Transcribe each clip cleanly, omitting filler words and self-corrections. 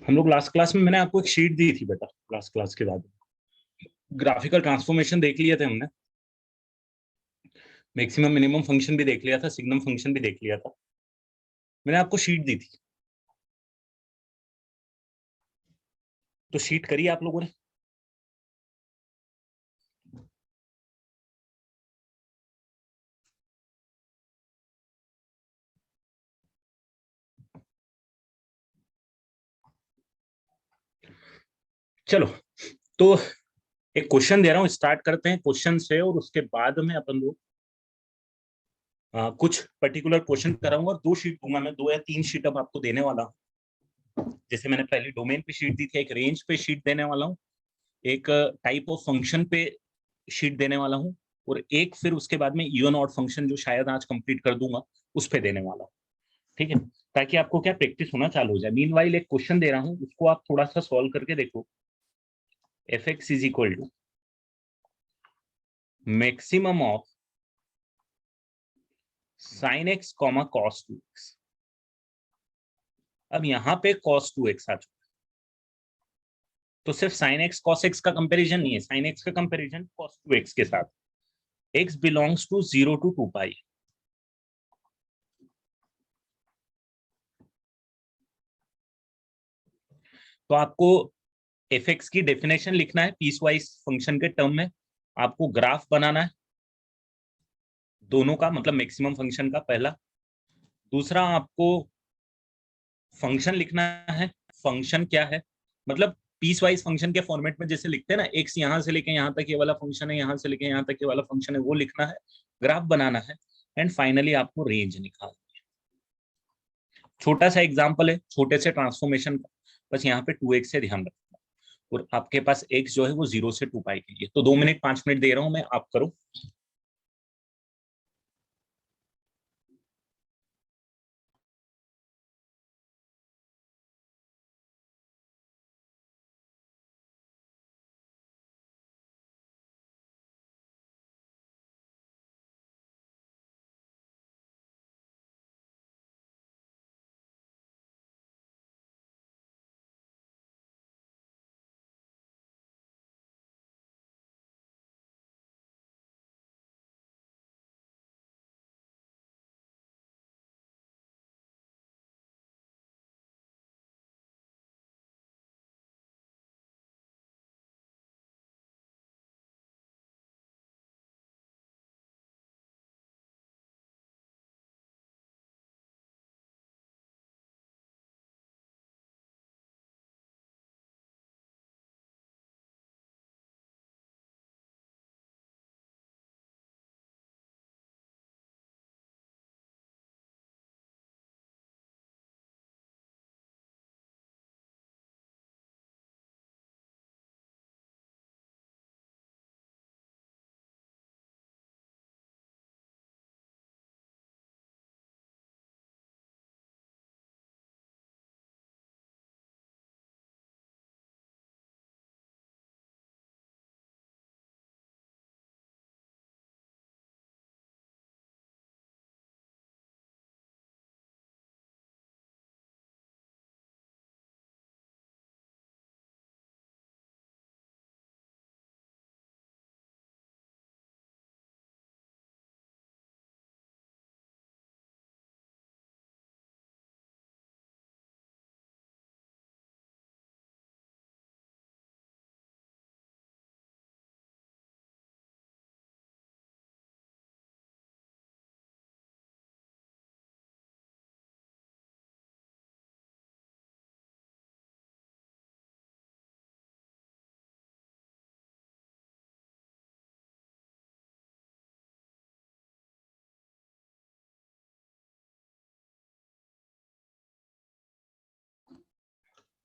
हम लोग last class में मैंने आपको एक शीट दी थी बेटा, लास्ट क्लास के बाद ग्राफिकल ट्रांसफॉर्मेशन देख लिए थे हमने। मैक्सिमम मिनिमम फंक्शन भी देख लिया था, सिग्नम फंक्शन भी देख लिया था। मैंने आपको शीट दी थी, तो शीट करी आप लोगों ने? चलो, तो एक क्वेश्चन दे रहा हूँ, स्टार्ट करते हैं क्वेश्चन से, और उसके बाद में अपन लोग कुछ पर्टिकुलर क्वेश्चन कराऊंगा, और दो शीट दूंगा मैं, दो या तीन शीट अब आपको देने वाला हूँ। जैसे मैंने पहले डोमेन पे शीट दी थी, एक रेंज पे शीट देने वाला हूँ, एक टाइप ऑफ फंक्शन पे शीट देने वाला हूँ, और एक फिर उसके बाद में इवन ऑड फंक्शन जो शायद आज कंप्लीट कर दूंगा उस पे देने वाला हूँ। ठीक है, ताकि आपको क्या प्रैक्टिस होना चालू हो जाए। मीनवाइल एक क्वेश्चन दे रहा हूँ, उसको आप थोड़ा सा सॉल्व करके देखो। F x is equal to maximum of sine x comma cos two x. अब यहाँ पे कॉस टू एक्स आ चुका है, तो सिर्फ साइन एक्स कॉस एक्स का कंपेरिजन नहीं है, साइन एक्स का कंपेरिजन कॉस टू एक्स के साथ। एक्स बिलोंग्स टू 0 to 2 पाई। तो आपको एफ एक्स की डेफिनेशन लिखना है पीस वाइज फंक्शन के टर्म में। आपको ग्राफ बनाना है दोनों का, मतलब मैक्सिमम फंक्शन का पहला। दूसरा, आपको फंक्शन लिखना है, फंक्शन क्या है, मतलब पीस वाइज फंक्शन के फॉर्मेट में जैसे लिखते हैं ना, एक्स यहाँ से लेके यहाँ तक ये वाला फंक्शन है, यहाँ से लेके यहाँ तक ये वाला फंक्शन है, वो लिखना है। ग्राफ बनाना है, एंड फाइनली आपको रेंज निकालना है। छोटा सा एग्जांपल है छोटे से ट्रांसफॉर्मेशन का, बस यहाँ पे 2x से ध्यान रखना। और आपके पास x जो है वो 0 से 2 पाई के लिए, तो 2 मिनट 5 मिनट दे रहा हूं मैं, आप करो।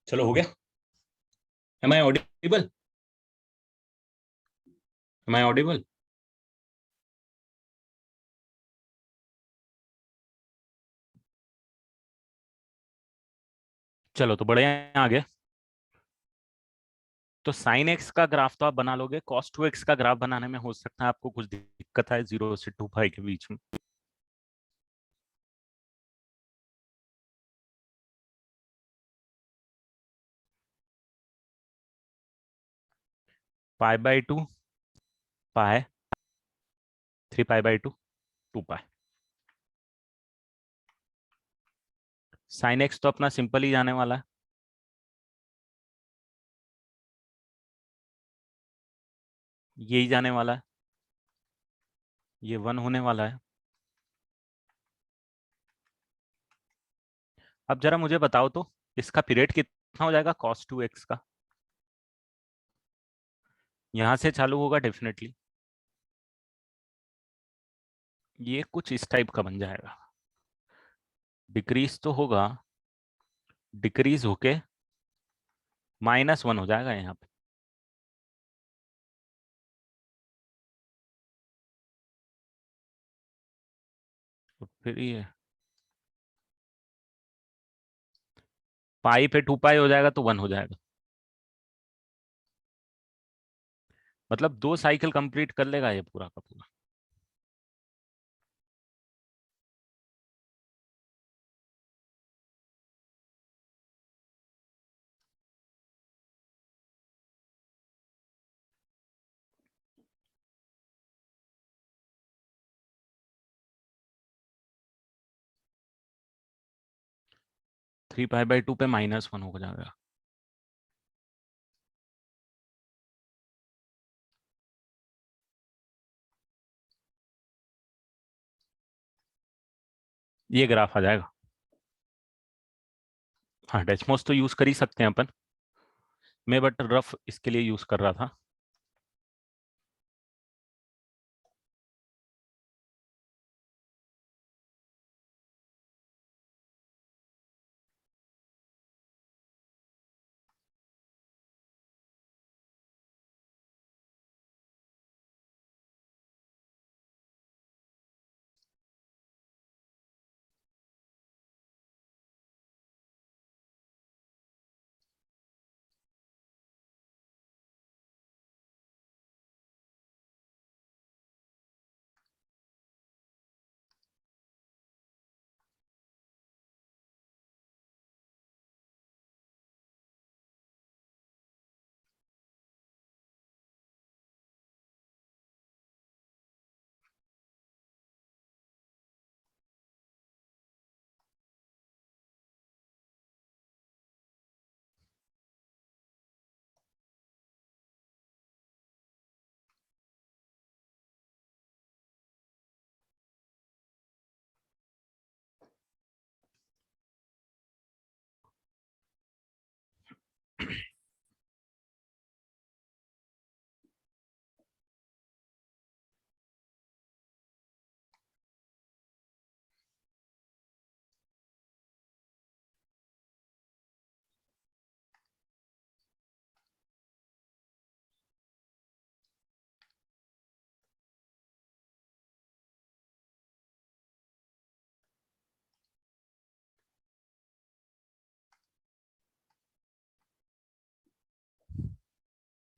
चलो, हो गया? Am I audible? Am I audible? चलो, तो बड़े आगे। तो साइन एक्स का ग्राफ तो आप बना लोगे, कॉस टू एक्स का ग्राफ बनाने में हो सकता है आपको कुछ दिक्कत है 0 से 2 पाई के बीच में। π/2 पाई 3π/2 2π। साइन एक्स तो अपना सिंपल ही जाने वाला है, यही जाने वाला है, ये 1 होने वाला है। अब जरा मुझे बताओ तो इसका पीरियड कितना हो जाएगा cos 2x का? यहां से चालू होगा डेफिनेटली, ये कुछ इस टाइप का बन जाएगा, डिक्रीज तो होगा, डिक्रीज होके -1 हो जाएगा यहाँ पे। तो फिर ये पाई पे 2π हो जाएगा तो 1 हो जाएगा, मतलब 2 साइकिल कंप्लीट कर लेगा ये पूरा का पूरा। (3π/2 पे -1 हो जाएगा। ये ग्राफ आ जाएगा। हाँ, डेचमोस तो यूज कर ही सकते हैं अपन, मैं बट रफ इसके लिए यूज कर रहा था।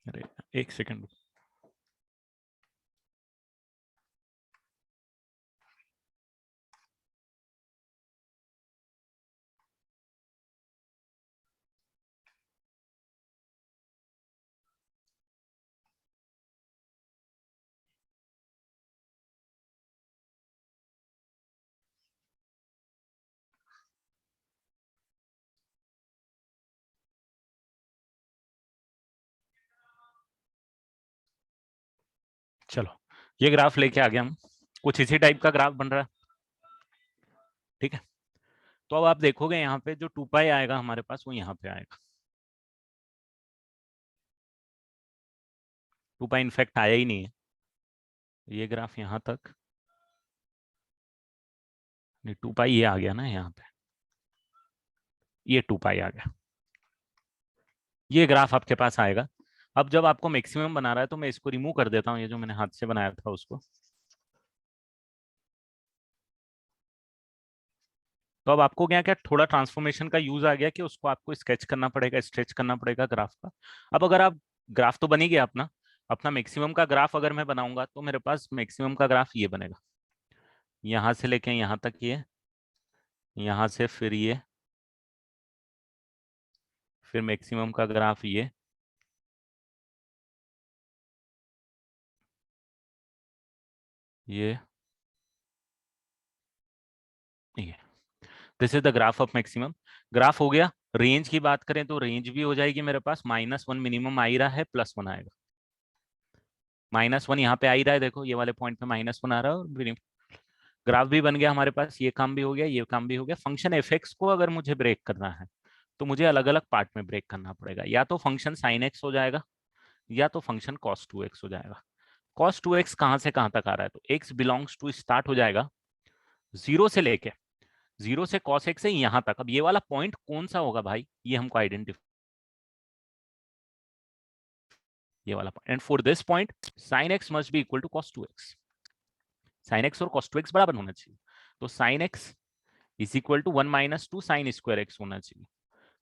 अरे एक सेकंड। चलो, ये ग्राफ लेके आ गया हम, कुछ इसी टाइप का ग्राफ बन रहा है। ठीक है, तो अब आप देखोगे यहाँ पे जो 2π आएगा हमारे पास वो यहाँ पे आएगा। 2π इनफैक्ट आया ही नहीं है, ये ग्राफ यहाँ तक नहीं, 2π ये आ गया ना यहाँ पे, ये 2π आ गया, ये ग्राफ आपके पास आएगा। अब जब आपको मैक्सिमम बना रहा है तो मैं इसको रिमूव कर देता हूँ, ये जो मैंने हाथ से बनाया था उसको। तो अब आपको क्या क्या थोड़ा ट्रांसफॉर्मेशन का यूज आ गया कि उसको आपको स्केच करना पड़ेगा, स्ट्रेच करना पड़ेगा ग्राफ का। अब अगर आप, ग्राफ तो बन ही गया अपना, अपना मैक्सिमम का ग्राफ अगर मैं बनाऊंगा तो मेरे पास मैक्सिमम का ग्राफ ये बनेगा, यहाँ से लेके यहाँ तक ये, यहाँ से फिर ये, फिर मैक्सिमम का ग्राफ ये, ये this is the graph of maximum. Graph हो गया। रेंज की बात करें तो रेंज भी हो जाएगी मेरे पास, -1 मिनिमम आ ही रहा है, +1 आएगा। -1 यहाँ पे आ ही रहा है, देखो ये वाले पॉइंट पे -1 आ रहा है, और ग्राफ भी बन गया हमारे पास, ये काम भी हो गया, ये काम भी हो गया। फंक्शन एफ एक्स को अगर मुझे ब्रेक करना है तो मुझे अलग अलग पार्ट में ब्रेक करना पड़ेगा, या तो फंक्शन साइन एक्स हो जाएगा, या तो फंक्शन कॉस 2x हो जाएगा। कॉस 2x कहाँ से कहाँ तक आ रहा है, तो x बिलोंग्स टू स्टार्ट हो जाएगा जीरो से लेके, जीरो से कॉस एक्स है यहाँ तक। अब ये वाला पॉइंट कौन सा होगा भाई, ये हमको आइडेंटिफाई, ये वाला point, and for this point sine x must be equal to cos 2x। Sine x और कॉस 2x बराबर होना चाहिए, तो sine x is equal to 1 - 2 sine square x होना चाहिए।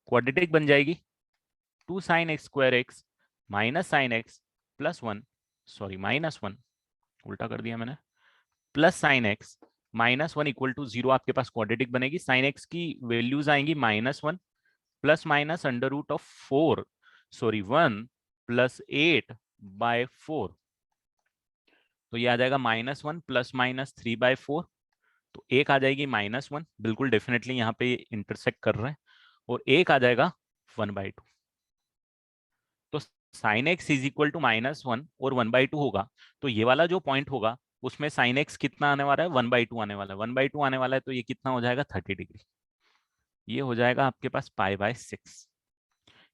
क्वाड्रेटिक बन जाएगी, 2 sine x square x minus sine x +1, sorry -1, उल्टा कर दिया मैंने, plus sine x -1 equal to 0। आपके पास क्वाड्रेटिक बनेगी, साइन एक्स की वैल्यूज आएंगी -1 प्लस माइनस √4, सॉरी 1 + 8/4, तो ये आ जाएगा -1 ± 3/4, तो एक आ जाएगी -1, बिल्कुल डेफिनेटली यहाँ पे इंटरसेक्ट कर रहे हैं, और एक आ जाएगा 1/2। तो sine x is equal to -1 और 1/2 होगा, तो ये वाला जो पॉइंट होगा उसमें साइन एक्स कितना आने वाला है, 1/2 आने वाला है, 1/2 आने वाला है, तो ये कितना हो जाएगा 30 डिग्री। ये हो जाएगा आपके पास π/6,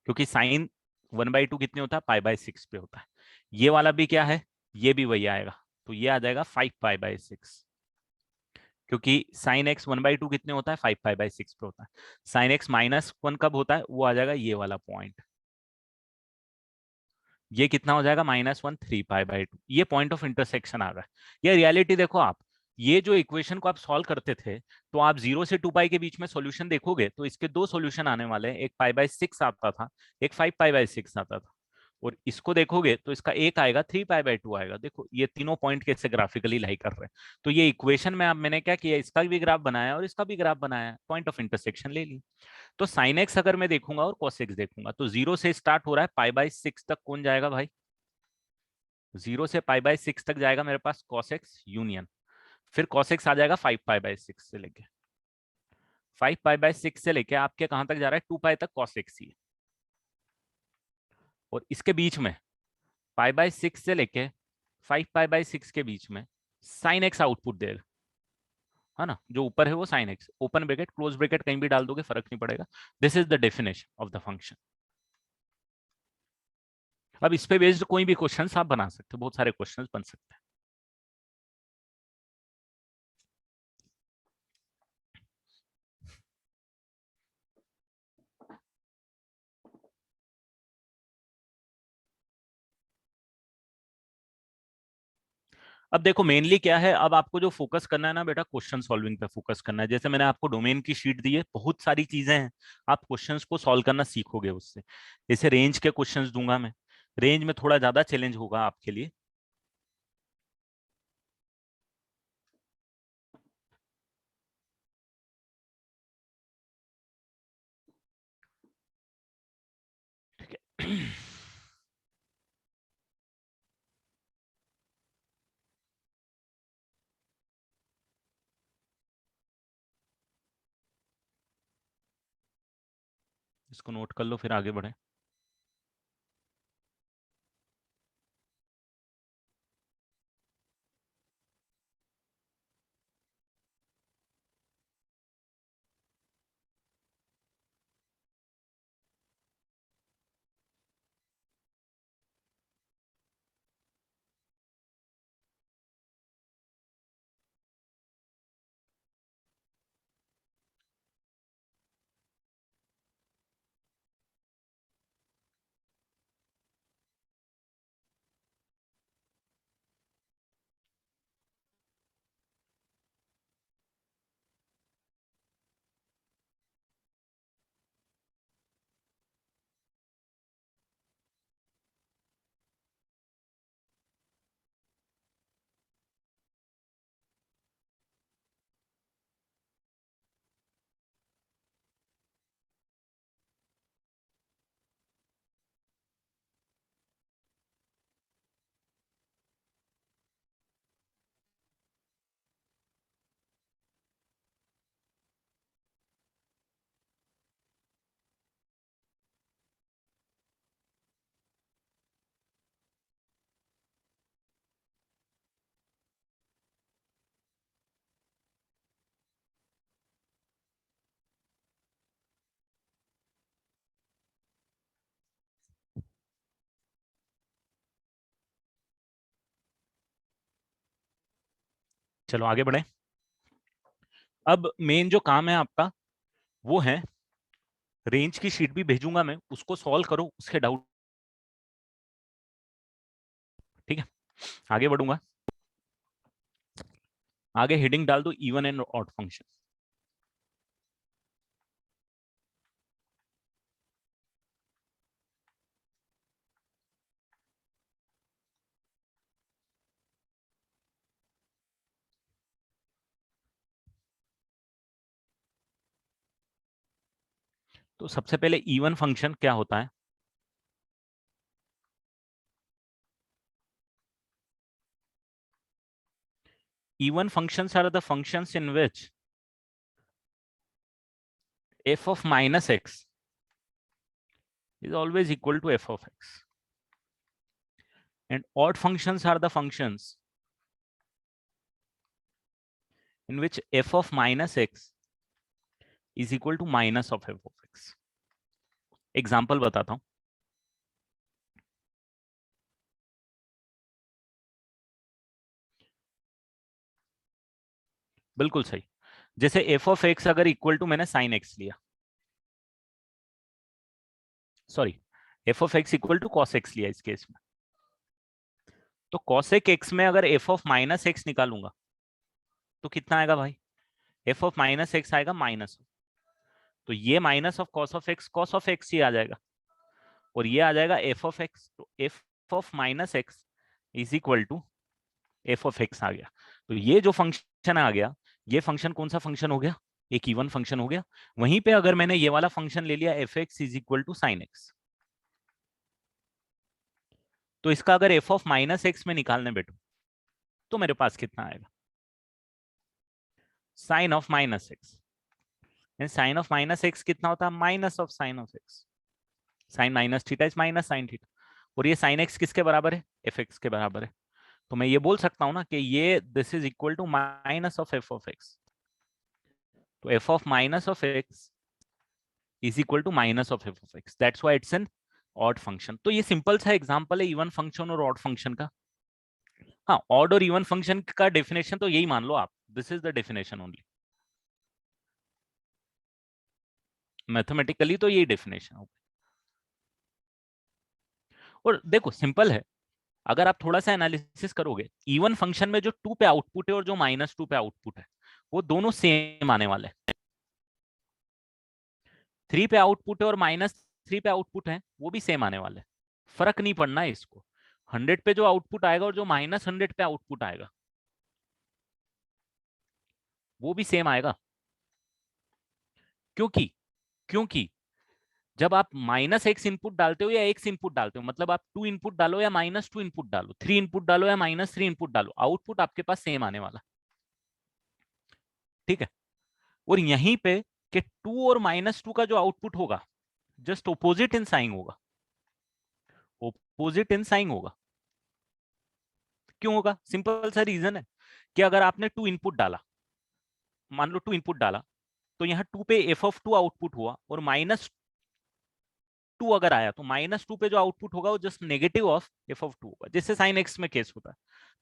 क्योंकि साइन 1/2 कितने होता है, π/6 पे होता है। ये वाला भी क्या है, ये भी वही आएगा, तो ये आ जाएगा 5π/6, क्योंकि साइन एक्स 1/2 कितने होता है, 5π/6 पे होता है। साइन एक्स -1 कब होता है, वो आ जाएगा ये वाला पॉइंट, ये कितना हो जाएगा -1 3π/2, ये पॉइंट ऑफ इंटरसेक्शन आ रहा है। ये रियलिटी देखो आप, ये जो इक्वेशन को आप सॉल्व करते थे, तो आप 0 से 2π के बीच में सॉल्यूशन देखोगे तो इसके दो सॉल्यूशन आने वाले हैं, एक π/6 आता था, एक 5π/6 आता था, और इसको देखोगे तो इसका एक आएगा 3π/2 आएगा। देखो ये तीनों पॉइंट कैसे ग्राफिकली लाई कर रहे हैं। तो ये इक्वेशन में आप मैंने क्या किया, इसका भी ग्राफ बनाया और इसका भी ग्राफ बनाया, पॉइंट ऑफ इंटरसेक्शन ले ली। तो साइन एक्स अगर मैं देखूंगा और कॉस एक्स देखूंगा, तो 0 से स्टार्ट हो रहा है, π/6 तक कौन जाएगा भाई, 0 से π/6 तक जाएगा मेरे पास cos x यूनियन, फिर cos x आ जाएगा 5π/6 से लेके, 5π/6 से लेके आपके कहां तक जा रहा है, 2π तक cos x ही है, और इसके बीच में π/6 से लेके 5π/6 के बीच में साइन एक्स आउटपुट देगा, है ना, जो ऊपर है वो sine x, open bracket close bracket कहीं भी डाल दोगे फर्क नहीं पड़ेगा। This is the definition of the function. अब इस पे बेस्ड कोई भी क्वेश्चंस आप बना सकते हो, बहुत सारे क्वेश्चंस बन सकते हैं। अब देखो मेनली क्या है, अब आपको जो फोकस करना है ना बेटा, क्वेश्चन सॉल्विंग पे फोकस करना है। जैसे मैंने आपको डोमेन की शीट दी है, बहुत सारी चीजें हैं, आप क्वेश्चंस को सॉल्व करना सीखोगे उससे। जैसे रेंज के क्वेश्चंस दूंगा मैं, रेंज में थोड़ा ज्यादा चैलेंज होगा आपके लिए। ठीक है। इसको नोट कर लो, फिर आगे बढ़े। चलो आगे बढ़े। अब मेन जो काम है आपका वो है, रेंज की शीट भी भेजूंगा मैं, उसको सॉल्व करो, उसके डाउट। ठीक है, आगे बढ़ूंगा। आगे हेडिंग डाल दो इवन एंड ऑड फंक्शन। तो सबसे पहले इवन फंक्शन क्या होता है? Even functions are the functions in which f of minus x is always equal to f of x, and odd functions are the functions in which f of minus x is equal to minus of f of x. Example बताता हूं। बिल्कुल सही। जैसे f of x अगर equal to, मैंने sine x लिया, sorry, f of x equal to cos x लिया इस केस में, तो cosec x में अगर f of माइनस x निकालूंगा तो कितना आएगा भाई? f of माइनस x आएगा माइनस, तो ये minus of cos of x ही आ जाएगा, और ये आ जाएगा एफ ऑफ एक्स। तो f of minus x is equal to f of x आ गया। तो ये जो फंक्शन आ गया, ये फंक्शन कौन सा फंक्शन हो गया? एक इवन फंक्शन हो गया। वहीं पे अगर मैंने ये वाला फंक्शन ले लिया f x is equal to sine x, तो इसका अगर एफ ऑफ माइनस एक्स में निकालने बैठू तो मेरे पास कितना आएगा? Sine of minus x, sine of minus x कितना होता है? Minus of sine of x. Sine minus theta is minus sine theta, और ये साइन एक्स किसके बराबर है? एफ एक्स के बराबर है। तो मैं ये बोल सकता हूं ना कि ये this is equal to minus of f of x. तो f of minus of x is equal to minus of f of x, that's why it's an odd function. तो ये सिंपल सा एग्जांपल है इवन फंक्शन और odd function का। हाँ, odd और even function का डेफिनेशन तो यही मान लो आप, this is the definition only. Mathematically तो यही डेफिनेशन होगा। और देखो सिंपल है, अगर आप थोड़ा सा एनालिसिस करोगे, इवन फंक्शन में जो 2 पे आउटपुट है और जो -2 पे आउटपुट है, वो दोनों सेम आने वाले हैं। 3 पे आउटपुट है और -3 पे आउटपुट है, वो भी सेम आने वाले हैं। फर्क नहीं पड़ना है इसको। 100 पे जो आउटपुट आएगा और जो -100 पे आउटपुट आएगा, वो भी सेम आएगा। क्योंकि क्योंकि जब आप -x इनपुट डालते हो या x इनपुट डालते हो, मतलब आप 2 इनपुट डालो या -2 इनपुट डालो, 3 इनपुट डालो या -3 इनपुट डालो, आउटपुट आपके पास सेम आने वाला। ठीक है। और यहीं पे कि 2 और -2 का जो आउटपुट होगा, जस्ट ऑपोजिट इन साइन होगा। ऑपोजिट इन साइन होगा। क्यों होगा? सिंपल सा रीजन है कि अगर आपने 2 इनपुट डाला, मान लो 2 इनपुट डाला, तो यहाँ 2 पे एफ ऑफ 2 आउटपुट हुआ, और -2 अगर आया तो -2 पे जो आउटपुट होगा वो just negative of f of 2 होगा, जिससे साइन एक्स में केस होता है।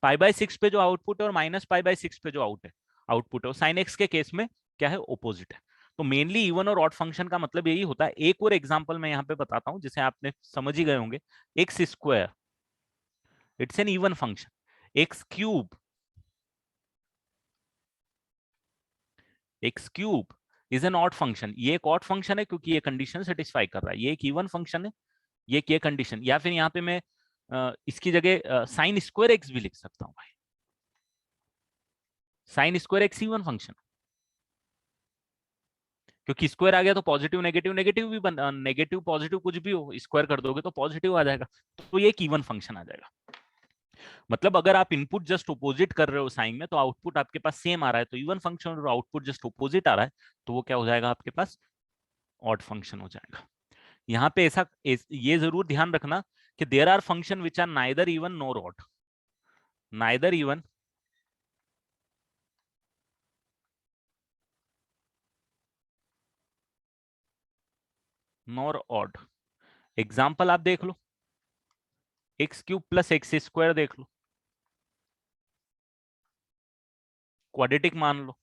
π/6 पे जो आउटपुट है और -π/6 पे जो आउटपुट है, वो साइन एक्स के केस में क्या है? ओपोजिट है। तो मेनली इवन और ऑड फंक्शन का मतलब यही होता है। एक और एग्जांपल मैं यहाँ पे बताता हूँ, जिसे आपने समझ ही गए होंगे। X square, it's an even function. X cube is an odd function. ये एक ऑड फंक्शन है क्योंकि ये कंडीशन सेटिस्फाई कर रहा है। ये एक इवन फंक्शन है, ये कंडीशन। या फिर यहाँ पे मैं इसकी जगह साइन स्क्वायर एक्स भी लिख सकता हूँ भाई। Sign square x even function, क्योंकि स्क्वायर आ गया तो पॉजिटिव नेगेटिव, नेगेटिव भी नेगेटिव पॉजिटिव कुछ भी हो, स्क्वायर कर दोगे तो पॉजिटिव आ जाएगा। तो ये एक इवन फंक्शन आ जाएगा। मतलब अगर आप इनपुट जस्ट अपोजिट कर रहे हो साइन में, तो आउटपुट आपके पास सेम आ रहा है, तो इवन फंक्शन, और आउटपुट जस्ट अपोजिट आ रहा है, तो वो क्या हो जाएगा? आपके पास ऑड फंक्शन हो जाएगा। यहाँ पे ये जरूर ध्यान रखना कि there are function which are neither even nor odd. Neither even nor odd. Example आप देख लो, x cube plus x square देख लो। क्वाड्रेटिक मान लो,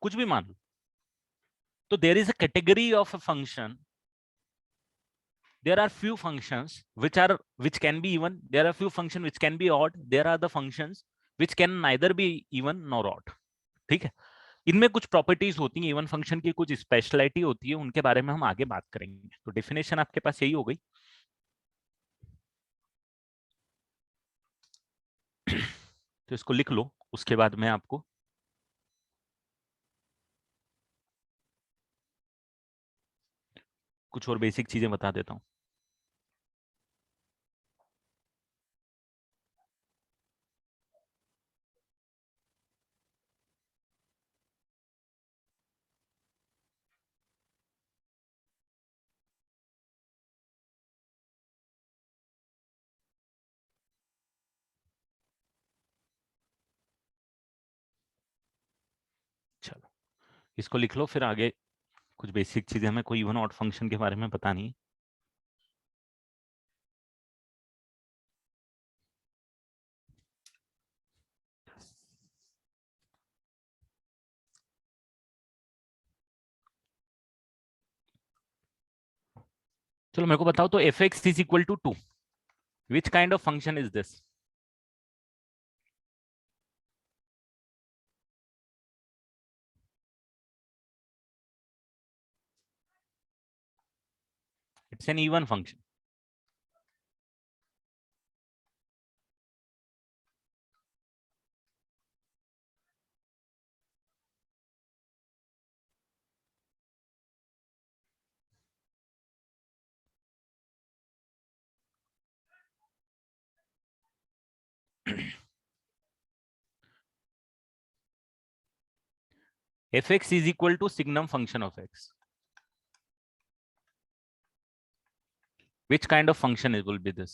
कुछ भी मान लो, तो there is a category of a function, there are few functions which can be even, there are few functions which can be odd, there are the functions which can neither be even nor odd. ठीक है, इनमें कुछ properties होती हैं, even function की कुछ speciality होती है, उनके बारे में हम आगे बात करेंगे। तो डेफिनेशन आपके पास यही हो गई। तो इसको लिख लो, उसके बाद मैं आपको कुछ और बेसिक चीजें बता देता हूं। चलो इसको लिख लो, फिर आगे कुछ बेसिक चीजें हमें कोई इवन ऑड फंक्शन के बारे में बतानी है। चलो मेरे को बताओ, तो f x is equal to 2, which kind of function is this? It's an even function. fx is equal to signum function of x. Which kind of function it will be this?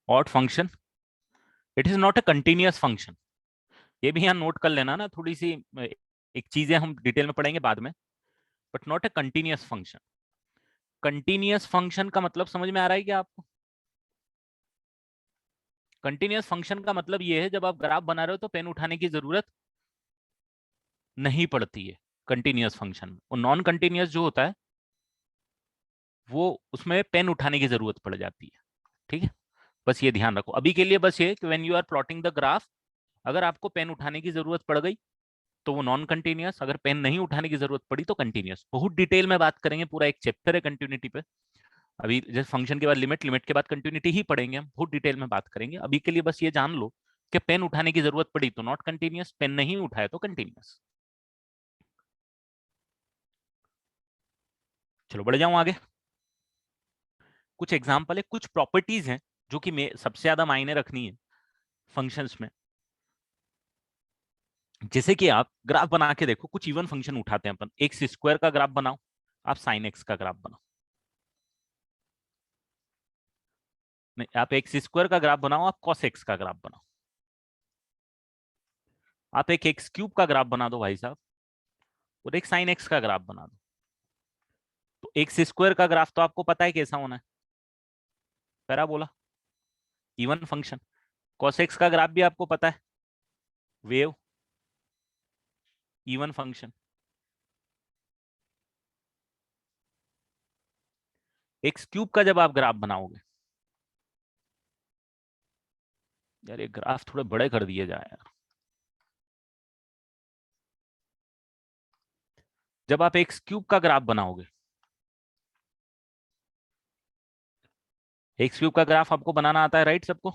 Odd function. It is not a continuous function. ये भी यहाँ note कर लेना ना, थोड़ी सी एक चीजें हम डिटेल में पढ़ेंगे बाद में, but not a continuous function. Continuous function का मतलब समझ में आ रहा है क्या आपको? कंटिन्यूअस फंक्शन का मतलब ये है, जब आप ग्राफ बना रहे हो तो पेन उठाने की जरूरत नहीं पड़ती है कंटिन्यूअस फंक्शन में। और नॉन कंटिन्यूअस जो होता है वो उसमें पेन उठाने की जरूरत पड़ जाती है। ठीक है, बस ये ध्यान रखो अभी के लिए। बस ये कि when you are plotting the graph, अगर आपको पेन उठाने की जरूरत पड़ गई तो वो नॉन कंटिन्यूअस, अगर पेन नहीं उठाने की जरूरत पड़ी तो कंटिन्यूअस। बहुत डिटेल में बात करेंगे, पूरा एक चैप्टर है कंटिन्यूटी पे। अभी जैसे फंक्शन के बाद लिमिट, लिमिट के बाद कंटिन्यूटी ही पढ़ेंगे हम, बहुत डिटेल में बात करेंगे। अभी के लिए बस ये जान लो कि पेन उठाने की जरूरत पड़ी तो नॉट कंटिन्यूअस, पेन नहीं उठाए तो कंटिन्यूअस। चलो बढ़ जाऊं आगे। कुछ एग्जाम्पल है, कुछ प्रॉपर्टीज हैं जो कि सबसे ज्यादा मायने रखनी है फंक्शंस में। जैसे कि आप ग्राफ बना के देखो, कुछ इवन फंक्शन उठाते हैं अपन, एक्स स्क्वायर का ग्राफ बनाओ, आप साइन एक्स का ग्राफ बनाओ। नहीं, आप एक्स स्क्वायर का ग्राफ बनाओ, आप कॉस एक्स का ग्राफ बनाओ। आप एक एक्स क्यूब का ग्राफ बना दो भाई साहब, और एक साइन एक्स का ग्राफ बना दो। तो एक्स स्क्वायर का ग्राफ तो आपको पता है कैसा होना है, parabola, even function. Cos x का ग्राफ भी आपको पता है, wave, even function. X cube का जब आप ग्राफ बनाओगे, यार ये ग्राफ थोड़े बड़े कर दिए जाए यार। जब आप एक्स क्यूब का ग्राफ बनाओगे, एक्स क्यूब का ग्राफ आपको बनाना आता है राइट सबको?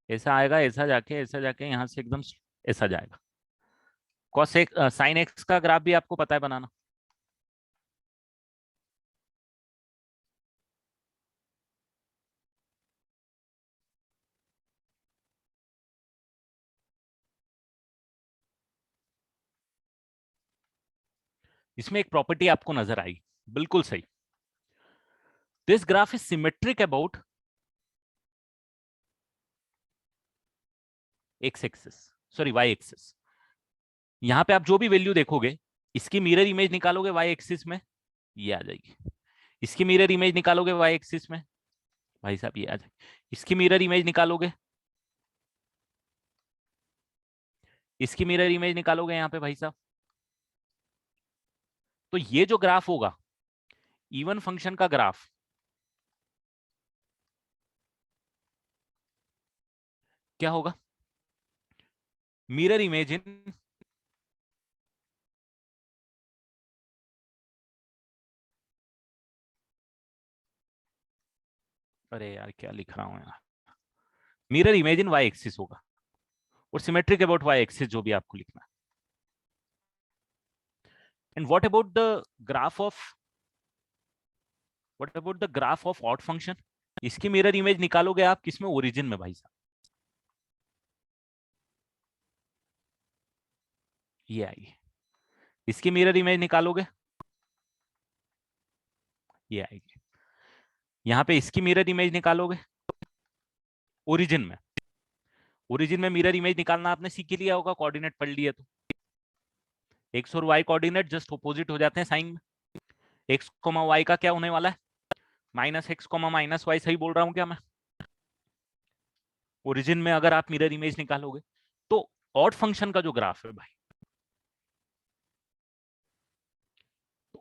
ऐसा आएगा, ऐसा जाके यहां से एकदम ऐसा जाएगा। कॉस एक्स, साइन एक्स का ग्राफ भी आपको पता है बनाना। इसमें एक प्रॉपर्टी आपको नजर आई, बिल्कुल सही। This graph is symmetric about x axis, sorry y axis. यहां पे आप जो भी वैल्यू देखोगे, इसकी मिरर इमेज निकालोगे वाई एक्सिस में, ये आ जाएगी। इसकी मिरर इमेज निकालोगे वाई एक्सिस में, भाई साहब ये आ जाए, इसकी मिरर इमेज निकालोगे, इसकी मिरर इमेज निकालोगे यहाँ पे भाई साहब, तो ये जो ग्राफ होगा इवन फंक्शन का ग्राफ, क्या होगा, मिरर इमेज इन अरे यार क्या लिख रहा हूं यार, mirror image in y axis होगा, और सिमेट्रिक अबाउट वाई एक्सिस जो भी आपको लिखना है। And what about the graph of odd function, इसकी मिरर इमेज निकालोगे आप किसमें, ओरिजिन में भाई साहब, ये आएगी, इसकी मिरर इमेज निकालोगे, ये आएगी, यहां पे इसकी मिरर इमेज निकालोगे ओरिजिन में, ओरिजिन में मिरर इमेज निकालना आपने सीख लिया होगा, कोऑर्डिनेट पढ़ लिए तो, एक्स और वाई कोऑर्डिनेट जस्ट अपोजिट हो जाते हैं साइन में, एक्स कोमा वाई का क्या होने वाला है, minus x comma minus y, सही बोल रहा हूं क्या मैं, ओरिजिन में अगर आप मिरर इमेज निकालोगे तो ऑड फंक्शन का जो ग्राफ है भाई,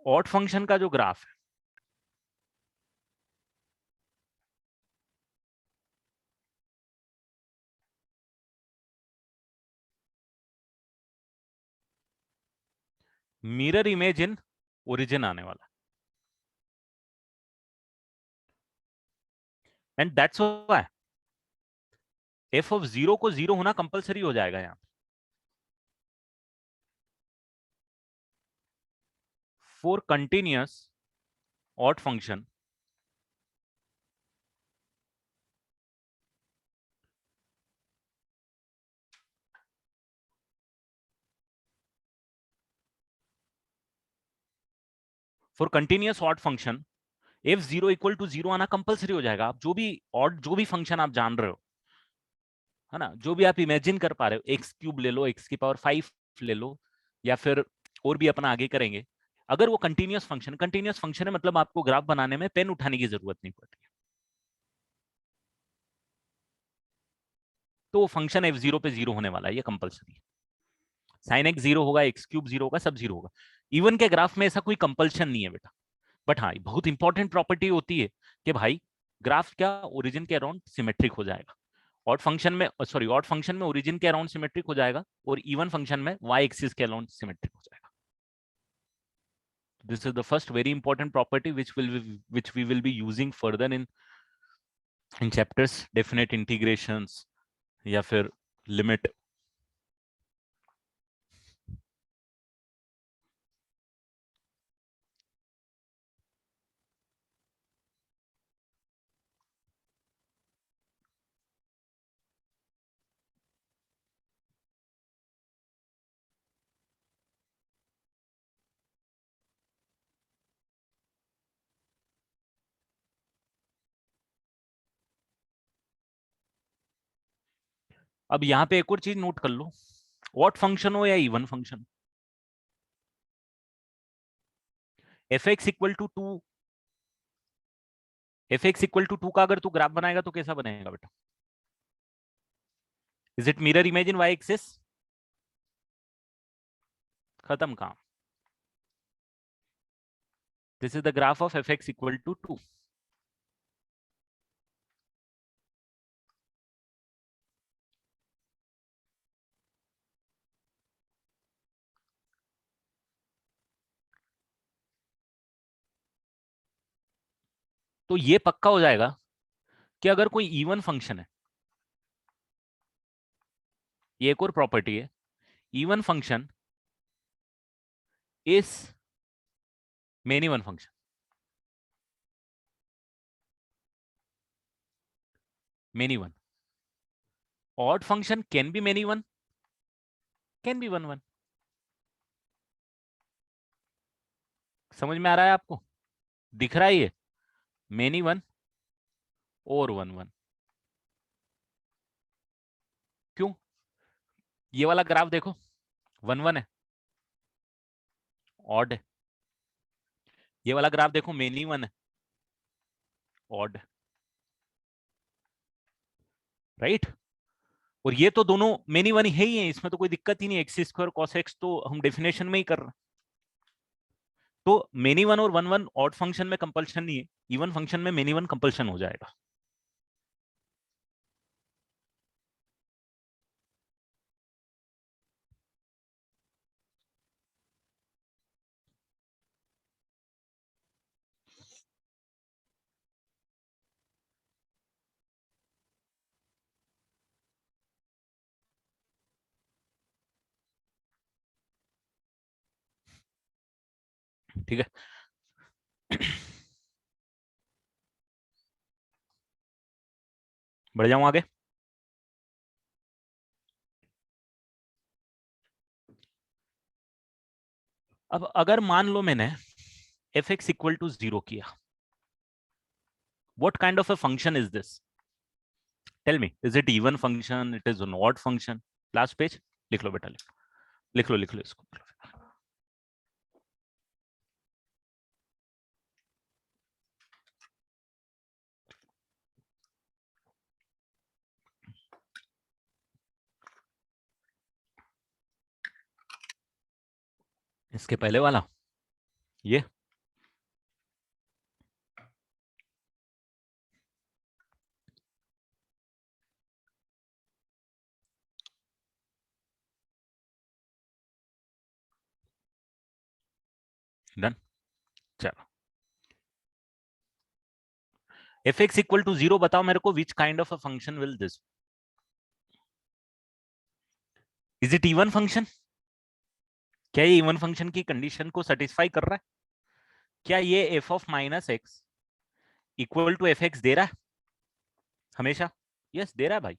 ऑड फंक्शन का जो ग्राफ है मिरर इमेज इन ओरिजिन आने वाला, and that's why f of zero को जीरो होना कंपलसरी हो जाएगा यहां, for continuous odd function for continuous odd function f zero equal to zero आना कंपलसरी हो जाएगा, आप जो भी ऑड जो भी फंक्शन आप जान रहे हो, है ना, जो भी आप इमेजिन कर पा रहे हो, एक्स क्यूब ले लो, एक्स की पावर 5 ले लो, या फिर और भी अपना आगे करेंगे, अगर वो कंटिन्यूअस फंक्शन है, मतलब आपको ग्राफ बनाने में पेन उठाने की जरूरत नहीं पड़ रही, तो वो फंक्शन एफ जीरो पे जीरो होने वाला है, ये कंपलसरी है, साइन एक्स जीरो होगा, एक्स क्यूब जीरो होगा, सब जीरो होगा, इवन के ग्राफ में ऐसा कोई कंपल्शन नहीं है बेटा, बट हाँ बहुत इंपॉर्टेंट प्रॉपर्टी होती है कि भाई ग्राफ क्या ओरिजिन के अराउंड सिमेट्रिक हो जाएगा, ऑड फंक्शन में ओरिजिन के अराउंड सिमेट्रिक हो जाएगा, और इवन फंक्शन में वाई एक्सिस के अराउंड सिमेट्रिक हो जाएगा, this is the first very important property which we will be using further in chapters definite integrations या फिर लिमिट। अब यहाँ पे एक और चीज नोट कर लो, व्हाट फंक्शन हो या even function, f x equal to two, f x equal to two का अगर तू ग्राफ बनाएगा तो कैसा बनेगा बेटा, is it mirror image in y axis, खत्म काम, this is the graph of f x equal to two, तो ये पक्का हो जाएगा कि अगर कोई इवन फंक्शन है, ये एक और प्रॉपर्टी है, even function is many one function, many one, odd function can be many one, can be one one, समझ में आ रहा है आपको, दिख रहा है ये, मेनी वन और वन वन, क्यों, ये वाला ग्राफ देखो, वन वन है, ऑड है, ये वाला ग्राफ देखो मेनी वन है, ऑड, राइट। और ये तो दोनों मेनी वन है ही है, इसमें तो कोई दिक्कत ही नहीं, एक्स स्क्वायर कॉस एक्स तो हम डेफिनेशन में ही कर रहे हैं। तो मेनी वन और वन वन ऑड फंक्शन में कंपल्शन नहीं है, इवन फंक्शन में मेनी वन कंपल्शन हो जाएगा। ठीक है, बढ़ जाऊं आगे। अब अगर मान लो मैंने एफ एक्स इक्वल टू 0 किया, what kind of a function is this? Tell me, is it even function, it is an odd function? Last page, लिख लो बेटा, लिख लो इसको। इसके पहले वाला ये डन। चलो, एफ एक्स इक्वल टू 0 बताओ मेरे को, which kind of a function will this, is it even function? क्या ये इवन फंक्शन की कंडीशन को सेटिस्फाई कर रहा है? क्या ये f of minus x equal to f x दे रहा है हमेशा? यस, दे रहा है भाई।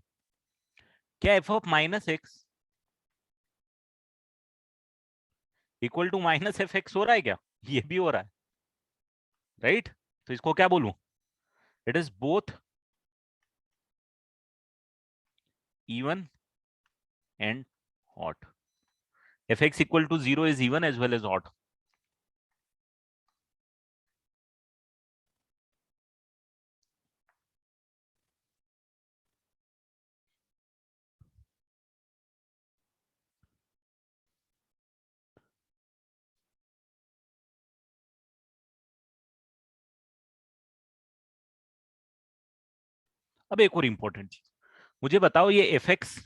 क्या f of minus x equal to minus f x हो रहा है क्या? ये भी हो रहा है, राइट तो इसको क्या बोलूं, it is both even and odd. Fx equal to 0 is even as well as odd. अब एक और इंपॉर्टेंट चीज मुझे बताओ, ये fx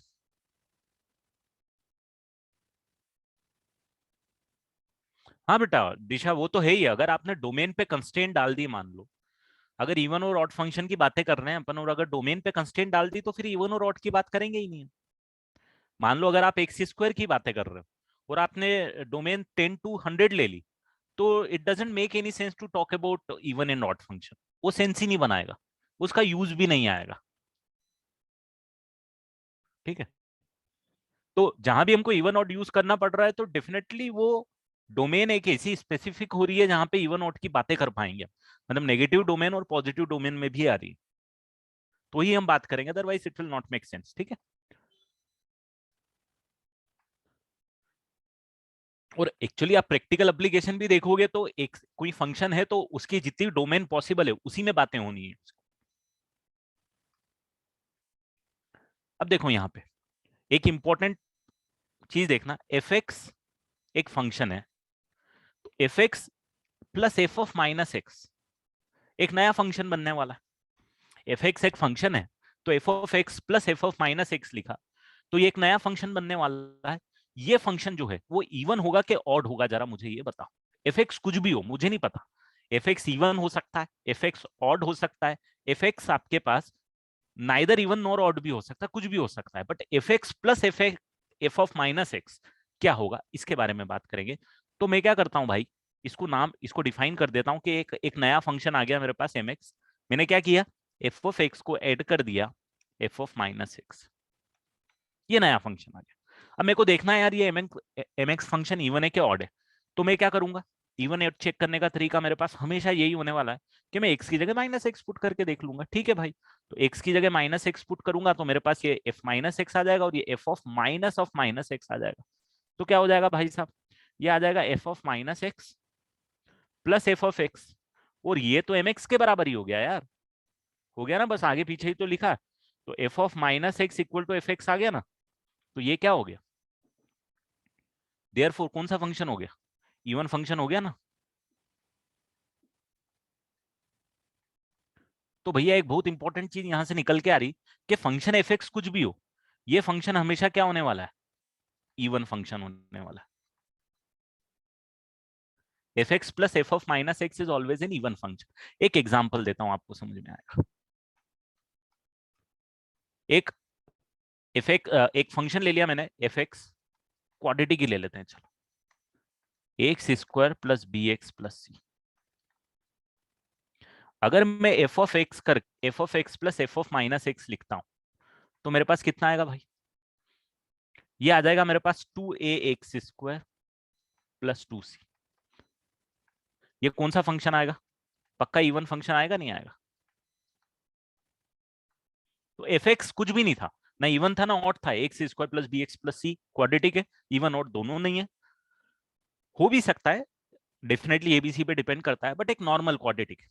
हाँ बेटा दिशा वो तो है ही, अगर आपने डोमेन पे कंस्ट्रेंट डाल दी, मान लो अगर इवन और ऑड फंक्शन की बातें कर रहे हैं अपन, और अगर डोमेन पे कंस्ट्रेंट डाल दी तो फिर इवन और ऑड की बात करेंगे ही नहीं। मान लो अगर आप एक्स स्क्वायर की बातें कर रहे हो और आपने डोमेन 10 to 100 ले ली, तो it doesn't make any sense to talk about even and odd function, वो सेंस ही नहीं बनाएगा, उसका यूज भी नहीं आएगा। ठीक है, तो जहां भी हमको इवन ऑड यूज करना पड़ रहा है तो डेफिनेटली वो डोमेन एक ऐसी स्पेसिफिक हो रही है जहां पे इवन ऑड की बातें कर पाएंगे, मतलब नेगेटिव डोमेन और पॉजिटिव डोमेन में भी आ रही है, तो ही हम बात करेंगे, otherwise it will not make sense. ठीक है, और एक्चुअली आप प्रैक्टिकल एप्लीकेशन भी देखोगे तो एक कोई फंक्शन है तो उसकी जितनी डोमेन पॉसिबल है उसी में बातें होनी है। अब देखो यहाँ पे एक इंपॉर्टेंट चीज देखना, एफ एक्स एक फंक्शन है, तो f x plus f of minus x एक नया फंक्शन बनने वाला है। एफ एक्स एक फंक्शन है तो f of x plus f of minus x लिखा, तो ये एक नया फंक्शन बनने वाला है। ये फंक्शन जो है वो इवन होगा कि ऑड होगा, जरा मुझे ये बताओ। एफ एक्स कुछ भी हो मुझे नहीं पता, एफ एक्स इवन हो सकता है, एफ एक्स ऑड हो सकता है, एफ एक्स आपके पास नाइदर इवन नॉर ऑड भी हो सकता है, कुछ भी हो सकता है, but F x plus f of minus x क्या होगा इसके बारे में बात करेंगे। तो मैं क्या करता हूं भाई, इसको डिफाइन कर देता हूं कि एक नया फंक्शन आ गया मेरे पास एम एक्स, मैंने क्या किया, एफ ऑफ एक्स को ऐड कर दिया एफ ऑफ माइनस एक्स, ये नया फंक्शन आ गया। अब मेरे को देखना है यार ये एम एक्स फंक्शन इवन है कि ऑड है, तो मैं क्या करूंगा, इवन एड चेक करने का तरीका मेरे पास हमेशा यही होने वाला है कि मैं एक्स की जगह माइनस एक्स पुट करके देख लूंगा। ठीक है भाई, तो एक्स की जगह माइनस एक्स पुट करूंगा तो मेरे पास ये एफ माइनस एक्स आ जाएगा और ये एफ ऑफ माइनस एक्स आ जाएगा। तो क्या हो जाएगा भाई साहब, ये आ जाएगा f of minus x plus f of x, और ये तो एम एक्स के बराबर ही हो गया यार, हो गया ना, बस आगे पीछे ही तो लिखा। तो f of minus x equal to f x आ गया ना, तो ये क्या हो गया, देयरफॉर कौन सा फंक्शन हो गया, इवन फंक्शन हो गया ना। तो भैया एक बहुत इंपॉर्टेंट चीज यहां से निकल के आ रही कि फंक्शन एफ एक्स कुछ भी हो, ये फंक्शन हमेशा क्या होने वाला है, इवन फंक्शन होने वाला है। F x plus f of minus x is always an even function. एक एग्जांपल देता हूं, आपको समझ में आएगा। एक एफ एक फंक्शन ले लिया मैंने एफ एक्स, क्वाड्रेटिक ही ले लेते हैं चलो, x square plus b x plus c. अगर मैं f of x plus f of minus x लिखता हूं, तो मेरे पास कितना आएगा भाई, ये आ जाएगा मेरे पास 2a x square plus 2c। ये कौन सा फंक्शन आएगा, पक्का इवन फंक्शन आएगा नहीं आएगा। तो एफ एक्स कुछ भी नहीं था, ना इवन था ना ऑड था, x square plus b x plus c quadratic है, इवन ऑड दोनों नहीं है। हो भी सकता है, डेफिनेटली एबीसी पे डिपेंड करता है, बट एक नॉर्मल क्वाड्रेटिक है।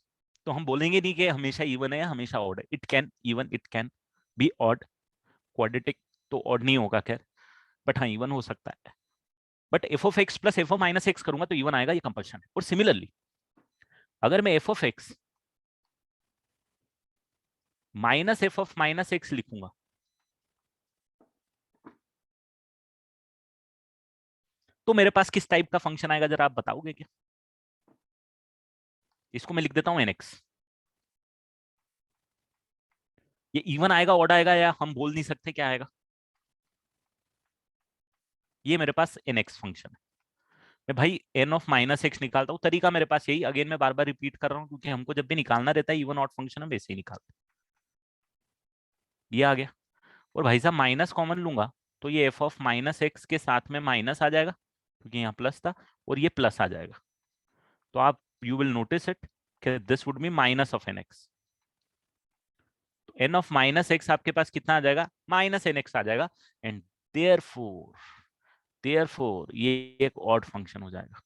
तो हम बोलेंगे नहीं कि हमेशा इवन है या हमेशा ऑड है, it can even it can be odd. Quadratic तो ऑड नहीं होगा खैर, बट हाँ इवन हो सकता है। But F of x plus f of minus x करूंगा तो इवन आएगा, ये कंपल्शन है। और सिमिलरली अगर मैं f of x minus f of minus x लिखूंगा, तो मेरे पास किस टाइप का फंक्शन आएगा, जरा आप बताओगे क्या। इसको मैं लिख देता हूं एनएक्स। ये इवन आएगा ऑड आएगा, या हम बोल नहीं सकते क्या आएगा। ये मेरे पास एनएक्स फंक्शन है। मैं भाई एन ऑफ माइनस एक्स निकालता हूँ, तरीका मेरे पास यही, अगेन मैं बार बार रिपीट कर रहा हूँ क्योंकि हमको जब भी निकालना रहता है इवन ऑड फंक्शन हम वैसे ही निकालते हैं। ये आ गया, और भाई साहब माइनस कॉमन लूंगा, तो ये एफ ऑफ माइनस एक्स के साथ में माइनस आ जाएगा क्योंकि यहाँ प्लस था, और ये प्लस आ जाएगा। तो आप यू विल नोटिस इट कि this would be minus of n x. N of minus x आपके पास कितना आ जाएगा, माइनस एन एक्स आ जाएगा। एंड देयरफॉर देयरफॉर ये एक ऑड फंक्शन हो जाएगा।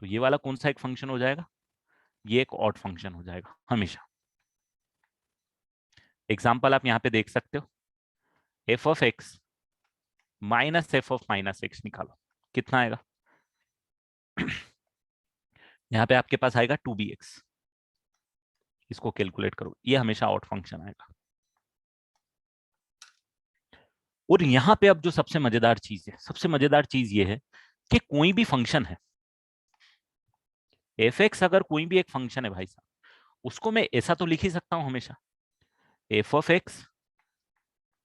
तो ये वाला कौन सा एक फंक्शन हो जाएगा, ये एक ऑड फंक्शन हो जाएगा हमेशा। एग्जाम्पल आप यहाँ पे देख सकते हो, F of x minus f of minus x निकालो, कितना आएगा। यहाँ पे आपके पास आएगा 2bx। इसको कैलकुलेट करो, ये हमेशा आउट फंक्शन आएगा। और यहाँ पे अब जो सबसे मजेदार चीज है, सबसे मजेदार चीज ये है कि कोई भी फंक्शन है, एफ एक्स अगर कोई भी एक फंक्शन है भाई साहब, उसको मैं ऐसा तो लिख ही सकता हूं हमेशा, F of x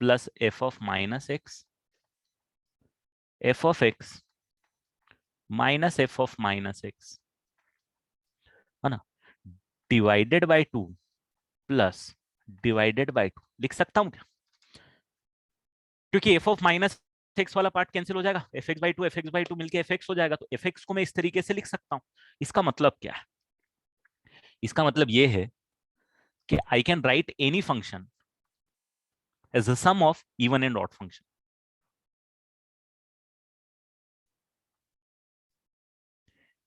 plus f of minus x, F of x minus f of minus x, है ना, divided by 2 plus divided by 2 लिख सकता हूं क्या, क्योंकि एफ ऑफ माइनस एक्स वाला पार्ट कैंसिल हो जाएगा, एफ एक्स बाई टू मिलकर एफ एक्स हो जाएगा। तो एफ एक्स को मैं इस तरीके से लिख सकता हूं। इसका मतलब क्या है, इसका मतलब ये है कि I can write any function as a sum of even and odd function.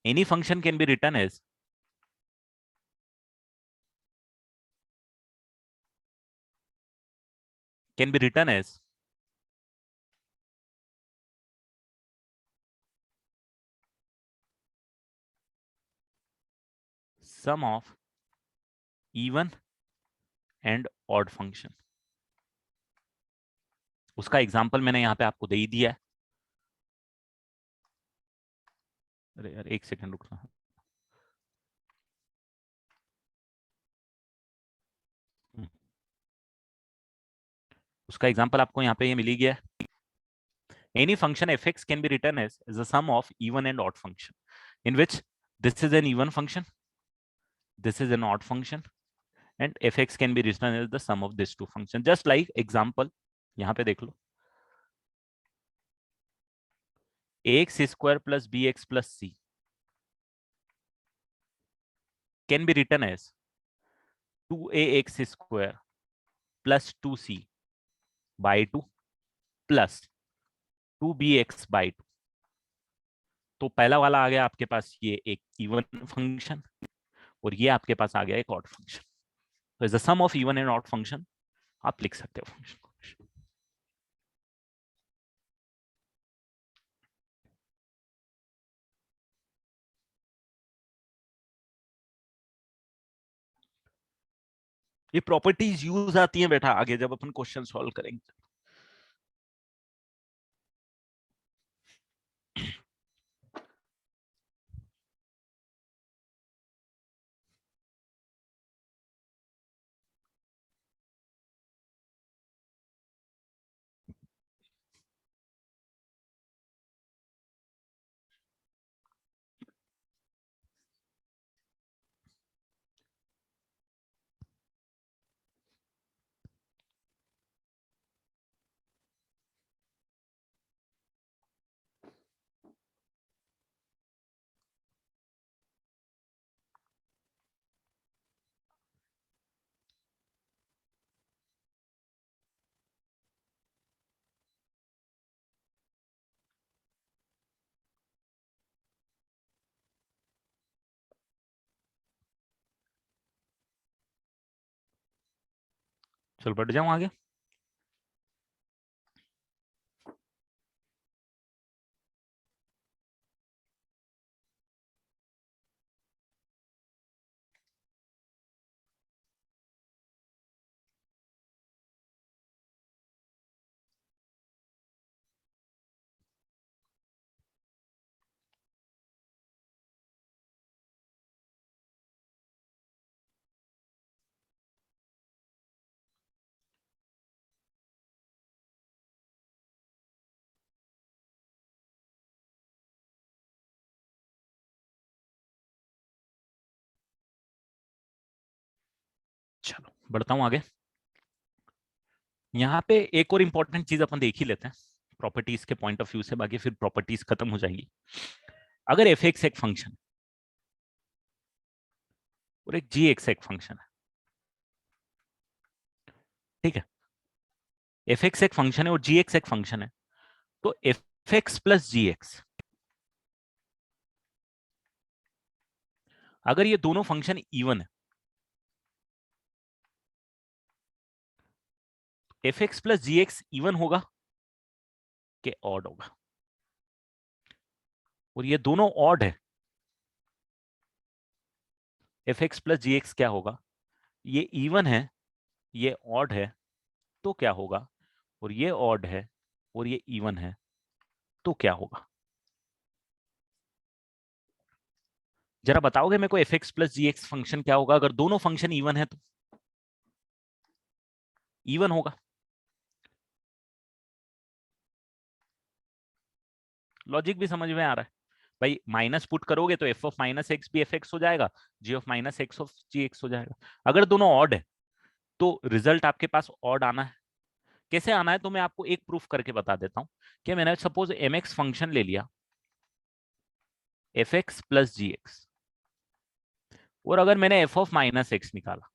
Any function can be written as can be written as sum of even and odd function। उसका एग्जांपल मैंने यहाँ पे आपको दे ही दिया है। अरे यार एक सेकंड रुकना, उसका एग्जांपल आपको यहाँ पे ये मिल ही गया है। Any function fx can be written as the sum of even and odd function, in which this is an even function, this is an odd function, and fx can be written as the sum of these two functions. Just like example, यहाँ पे देख लो, ax square plus bx plus c can be written as 2ax square plus 2c by 2 plus 2bx by 2। तो पहला वाला आ गया आपके पास ये एक इवन फंक्शन, और ये आपके पास आ गया एक ऑड फंक्शन। तो is the sum of even and odd function, आप लिख सकते हो फंक्शन को। ये प्रॉपर्टीज यूज आती हैं बेटा आगे जब अपन क्वेश्चन सॉल्व करेंगे। चल बढ़ जाऊं आगे। चलो बढ़ता हूं आगे। यहाँ पे एक और इंपॉर्टेंट चीज अपन देख ही लेते हैं प्रॉपर्टीज के पॉइंट ऑफ व्यू से, बाकी फिर प्रॉपर्टीज खत्म हो जाएगी। अगर एफ एक्स एक फंक्शन और एक जी एक्स एक फंक्शन है, ठीक है, एफ एक्स एक फंक्शन है और जी एक्स एक फंक्शन है, तो f x plus g x, अगर ये दोनों फंक्शन इवन है, f x plus g x even होगा कि ऑड होगा? और ये दोनों ऑड है, f x plus g x क्या होगा? ये इवन है, ये ऑड है, तो क्या होगा? और ये ऑड है और ये इवन है, तो क्या होगा? जरा बताओगे मेरे को F x plus g x function क्या होगा अगर दोनों फंक्शन इवन है? तो इवन होगा। लॉजिक भी समझ में आ रहा है भाई? माइनस पुट करोगे तो एफ ऑफ माइनस एक्स भी एफ एक्स हो जाएगा, g of minus x of g x हो जाएगा। अगर दोनों ऑड है तो रिजल्ट आपके पास ऑड आना है। कैसे आना है तो मैं आपको एक प्रूफ करके बता देता हूं कि मैंने सपोज एम एक्स फंक्शन ले लिया, f x plus g x, और अगर मैंने एफ ऑफ माइनस एक्स निकाला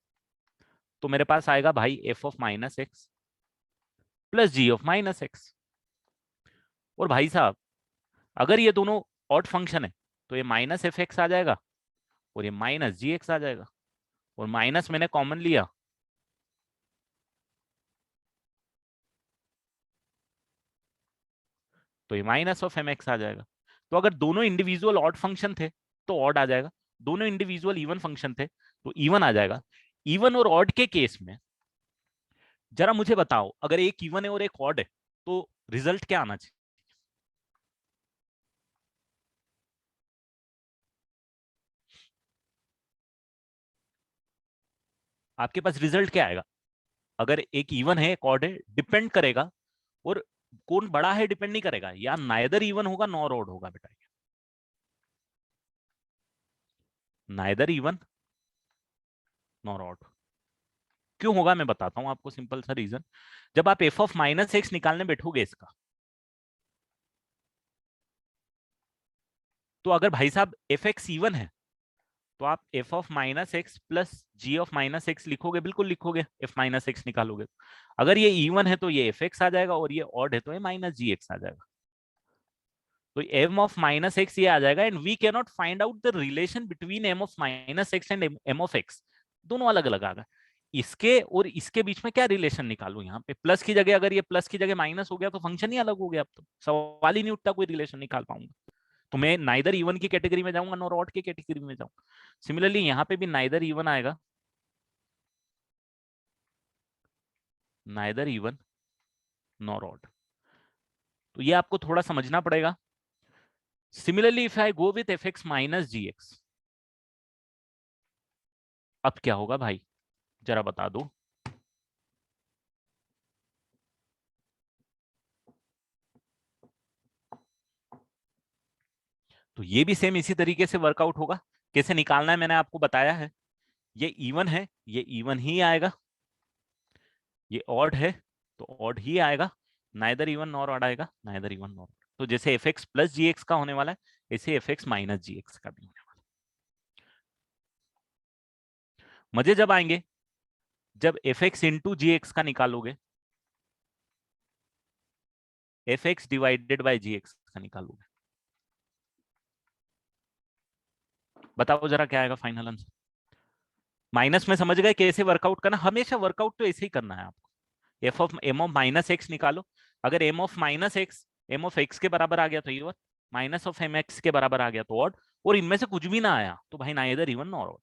तो मेरे पास आएगा भाई f of minus x plus g of minus x. और भाई साहब अगर ये दोनों ऑड फंक्शन है तो ये माइनस एफ एक्स आ जाएगा और ये माइनस जी एक्स आ जाएगा, और माइनस मैंने कॉमन लिया तो ये माइनस ऑफ एम एक्स आ जाएगा। तो अगर दोनों इंडिविजुअल ऑड फंक्शन थे तो ऑड आ जाएगा, दोनों इंडिविजुअल इवन फंक्शन थे तो इवन आ जाएगा। इवन और ऑड के केस में जरा मुझे बताओ, अगर एक इवन है और एक ऑड है तो रिजल्ट क्या आना चाहिए? आपके पास रिजल्ट क्या आएगा? अगर एक इवन है एक ऑड है, डिपेंड करेगा, और कौन बड़ा है डिपेंड नहीं करेगा, या नाइदर इवन होगा नॉर ऑड होगा बेटा। नाइदर इवन नॉर ऑड क्यों होगा मैं बताता हूं आपको, सिंपल सा रीजन। जब आप एफ ऑफ माइनस एक्स निकालने बैठोगे इसका, तो अगर भाई साहब एफ एक्स इवन है तो आप f of minus x plus g of minus x लिखोगे, बिल्कुल लिखोगे, एफ माइनस एक्स निकालोगे। अगर ये इवन है तो ये एफ एक्स आ जाएगा, और ये ऑड है तो ये माइनस जी एक्स आ जाएगा। तो m ऑफ माइनस एक्स ये आ जाएगा, and we can not find out the relation between m of minus x and m of x, दोनों अलग अलग आ गए। इसके और इसके बीच में क्या रिलेशन निकालू? यहाँ पे प्लस की जगह, अगर ये प्लस की जगह माइनस हो गया तो फंक्शन ही अलग हो गया, अब तो सवाल ही नहीं उठता कोई रिलेशन निकाल पाऊंगा। तो मैं नाइदर इवन की कैटेगरी में जाऊंगा नॉर ऑड की कैटेगरी में जाऊंगा। सिमिलरली यहाँ पे भी नाइदर इवन आएगा, नाइदर इवन नॉर ऑड, तो ये आपको थोड़ा समझना पड़ेगा। Similarly if I go with f x minus g x, अब क्या होगा भाई, जरा बता दो। तो ये भी सेम इसी तरीके से वर्कआउट होगा। कैसे निकालना है मैंने आपको बताया है। ये इवन है, ये इवन ही आएगा, ये ऑड है तो ऑड ही आएगा, नाइदर इवन नॉर ऑड आएगा, नाइदर इवन नॉर। तो जैसे f x plus g x का होने वाला है, ऐसे f x minus g x का भी होने वाला है। मजे जब आएंगे जब f x into g x का निकालोगे, f x divided by g x का निकालोगे। बताओ जरा क्या आएगा फाइनल आंसर। माइनस में समझ गए कैसे वर्कआउट करना, हमेशा वर्कआउट तो ऐसे ही करना है आपको। F of m of minus x निकालो, अगर m of minus x m of x के बराबर आ गया तो even, minus of m x के बराबर आ गया तो ऑड, और इनमें से कुछ भी ना आया तो भाई ना इधर इवन नॉर ऑड।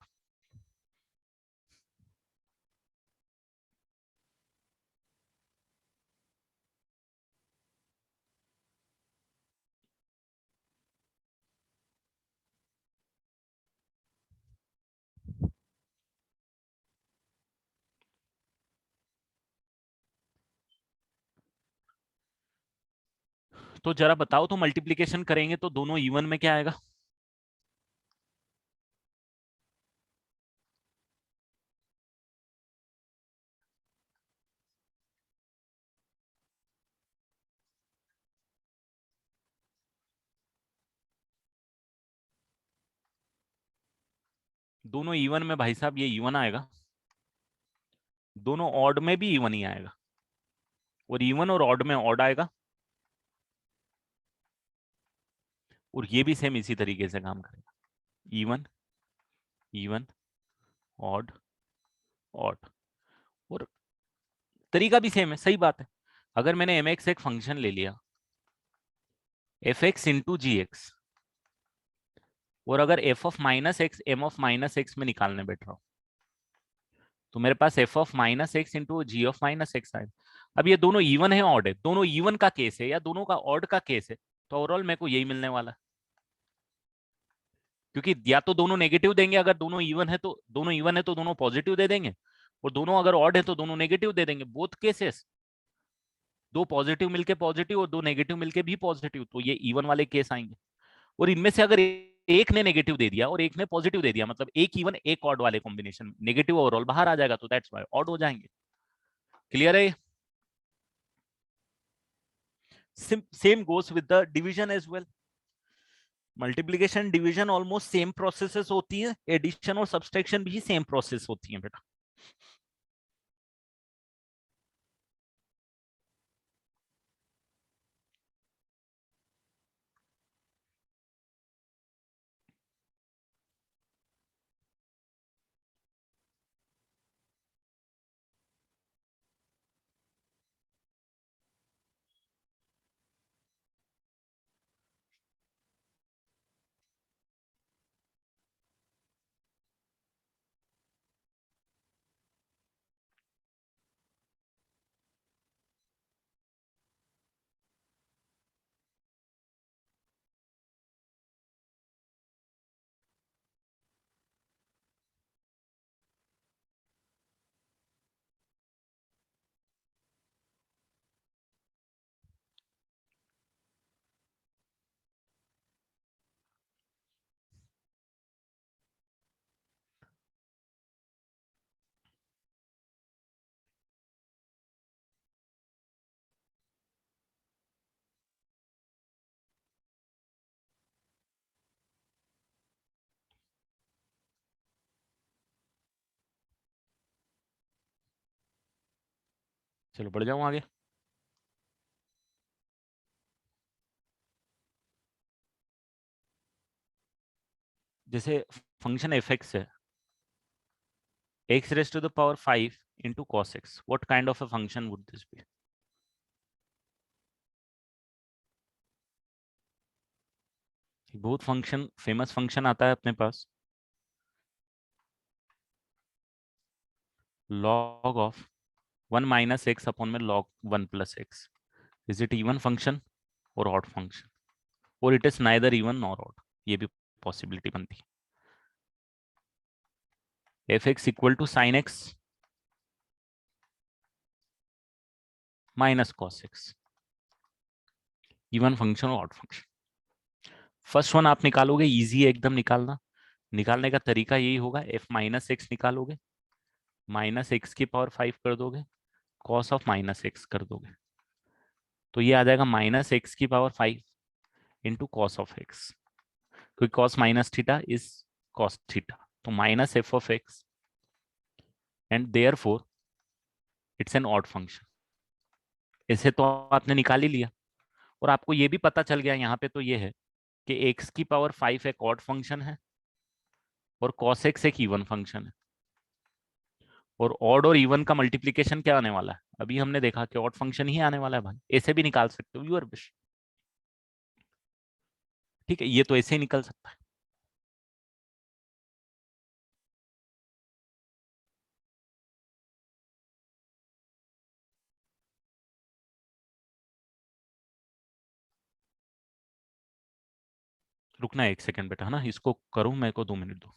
तो जरा बताओ, तो मल्टीप्लीकेशन करेंगे तो दोनों इवन में क्या आएगा? दोनों इवन में भाई साहब ये इवन आएगा, दोनों ऑड में भी इवन ही आएगा, और इवन और ऑड में ऑड आएगा, और ये भी सेम इसी तरीके से काम करेगा, इवन इवन ऑड ऑड, और तरीका भी सेम है, सही बात है। अगर मैंने एम एक्स एक फंक्शन ले लिया, f x into g x, और अगर f of minus x m of minus x में निकालने बैठ रहा हूं, तो मेरे पास f of minus x into g of minus x आएगा। अब ये दोनों इवन है ऑड है, दोनों इवन का केस है या दोनों का ऑड का केस है, तो ओवरऑल मेरे को यही मिलने वाला है। क्योंकि या तो दोनों नेगेटिव देंगे, अगर दोनों इवन है तो दोनों इवन है तो दोनों पॉजिटिव दे देंगे, और दोनों अगर ऑड है तो दोनों नेगेटिव दे देंगे, बोथ केसेस, दो पॉजिटिव मिलके पॉजिटिव और दो नेगेटिव मिलके भी पॉजिटिव, तो ये इवन वाले केस आएंगे। और इनमें से अगर एक ने नेगेटिव दे दिया और एक ने पॉजिटिव दे दिया, मतलब एक इवन एक ऑड वाले कॉम्बिनेशन, नेगेटिव ओवरऑल बाहर आ जाएगा, तो दैट्स व्हाई ऑड हो जाएंगे। क्लियर है? Same goes with the division as well. Multiplication division almost same processes होती है, एडिशन और सब्सट्रैक्शन भी सेम प्रोसेस होती है बेटा। चलो बढ़ जाऊं आगे। जैसे फंक्शन एफ एक्स है, x raised to the power 5 into cos x, what kind of a function would this be? बहुत फंक्शन, फेमस फंक्शन आता है अपने पास, log of 1 minus x upon में log 1 plus x. Is it even function or odd function, or it is neither even nor odd? ये भी possibility बनती है. fx equal to sin x minus cos x, even function और odd function. First one आप निकालोगे, easy है एकदम निकालना. निकालने का तरीका यही होगा, f माइनस एक्स निकालोगे, माइनस एक्स की पावर 5 कर दोगे, कॉस ऑफ माइनस एक्स कर दोगे, तो ये आ जाएगा माइनस एक्स की power 5 into cos of x, क्योंकि cos minus theta is cos theta, तो minus f of x, and therefore it's an odd function. इसे तो आपने निकाल ही लिया, और आपको ये भी पता चल गया यहाँ पे तो ये है कि एक्स की पावर 5 एक ऑड फंक्शन है और कॉस एक्स एक इवन फंक्शन है. और ऑड और इवन का मल्टीप्लीकेशन क्या आने वाला है, अभी हमने देखा कि ऑड फंक्शन ही आने वाला है भाई. ऐसे भी निकाल सकते हो, यूर विश. ठीक है, ये तो ऐसे ही निकल सकता है. रुकना 1 सेकंड बेटा, है ना, इसको करूं, मेरे को 2 मिनट दो.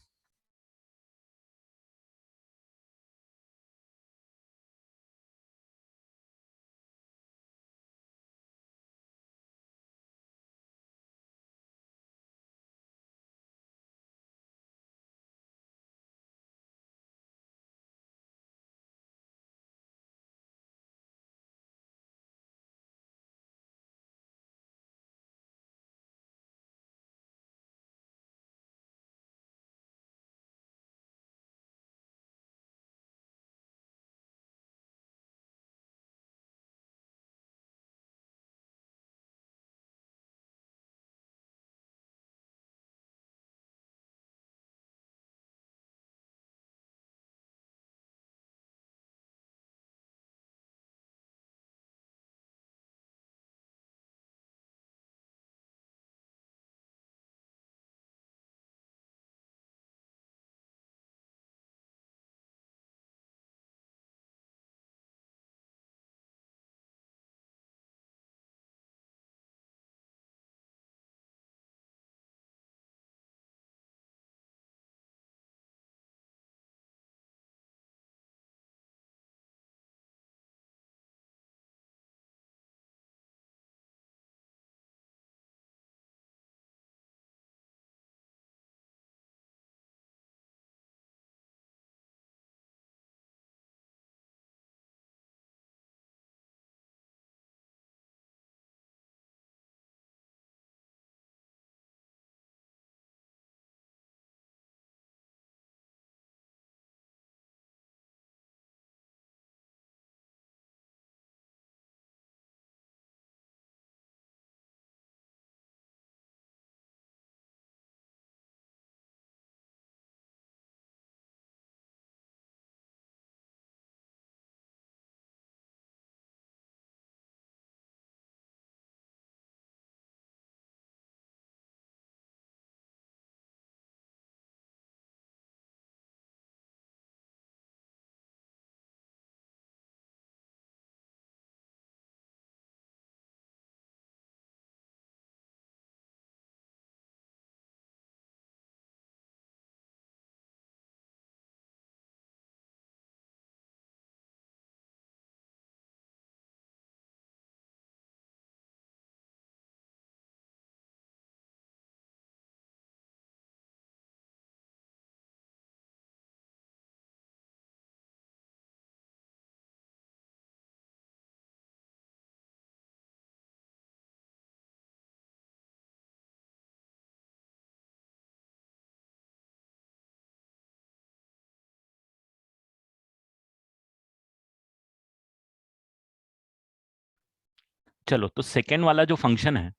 चलो, तो सेकेंड वाला जो फंक्शन है,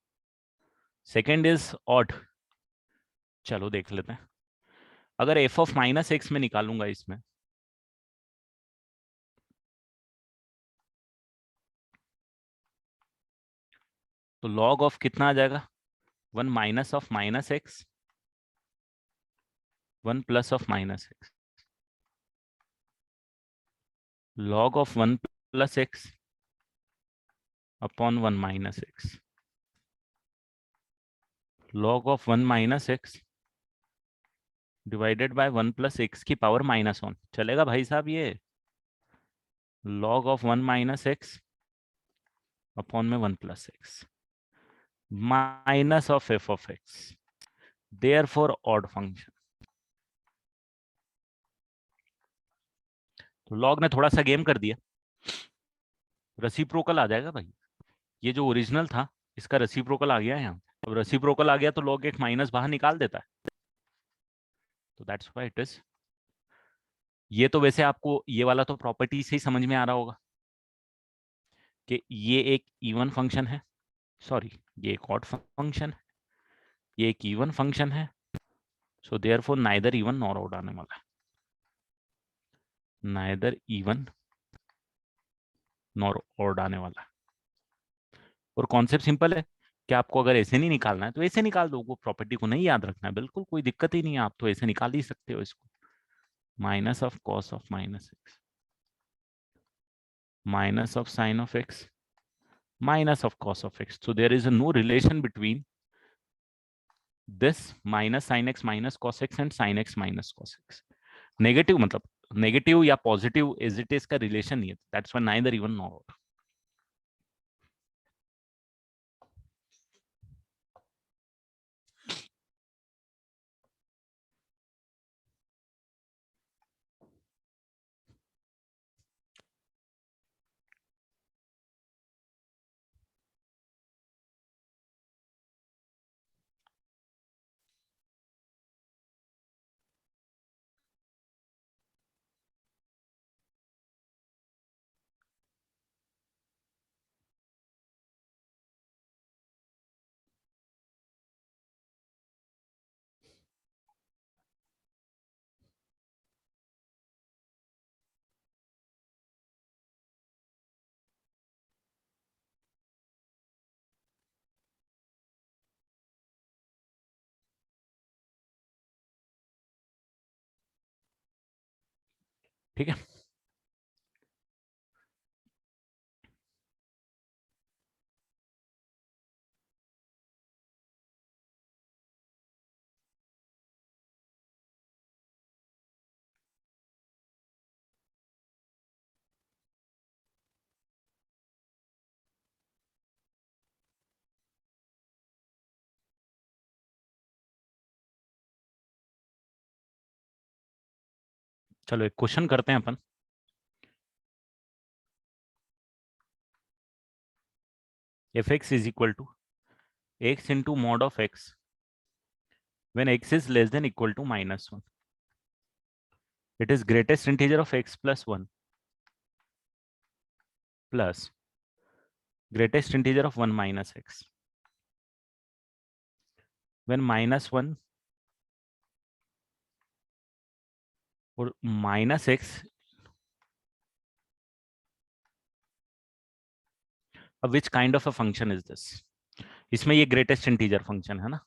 सेकेंड इज ऑड. चलो देख लेते हैं. अगर एफ ऑफ माइनस एक्स में निकालूंगा इसमें, तो लॉग ऑफ कितना आ जाएगा, 1 minus of minus x, 1 plus of minus x, log of 1 plus x upon 1 minus x, log of 1 minus x divided by 1 plus x की पावर -1 चलेगा भाई साहब ये, log of 1 minus x upon में 1 plus x minus of f of x, therefore odd function. तो log ने थोड़ा सा गेम कर दिया, रेसिप्रोकल आ जाएगा भाई, ये जो ओरिजिनल था इसका रेसिप्रोकल आ गया यहाँ। अब रेसिप्रोकल आ गया तो लॉग एक माइनस बाहर निकाल देता है, तो दैट्स व्हाई इट इज। ये तो वैसे आपको ये वाला तो प्रॉपर्टी से ही समझ में आ रहा होगा कि ये एक इवन फंक्शन है, सॉरी ये एक ऑड फंक्शन है, ये एक इवन फंक्शन है, so therefore neither even nor odd आने वाला है, नाइदर इवन नॉर ऑड आने वाला है। और कॉन्सेप्ट सिंपल है कि आपको अगर ऐसे नहीं निकालना है तो ऐसे निकाल दो, वो प्रॉपर्टी को नहीं याद रखना है, बिल्कुल कोई दिक्कत ही नहीं है, आप तो ऐसे निकाल ही सकते हो इसको, minus of cos of minus x, minus of sine of x, minus of cos of x. So there is a no relation between this minus sin x minus cos x and sin x minus cos x. Negative मतलब negative या positive as it is का relation नहीं है, that's why neither even nor odd. ठीक है, चलो एक question करते हैं अपन। F x is equal to x into mod of x when x is less than equal to -1, it is greatest integer of x plus 1 plus greatest integer of 1 minus x when -1 और minus x. अब विच kind of a function is this, इसमें ये greatest integer function है ना,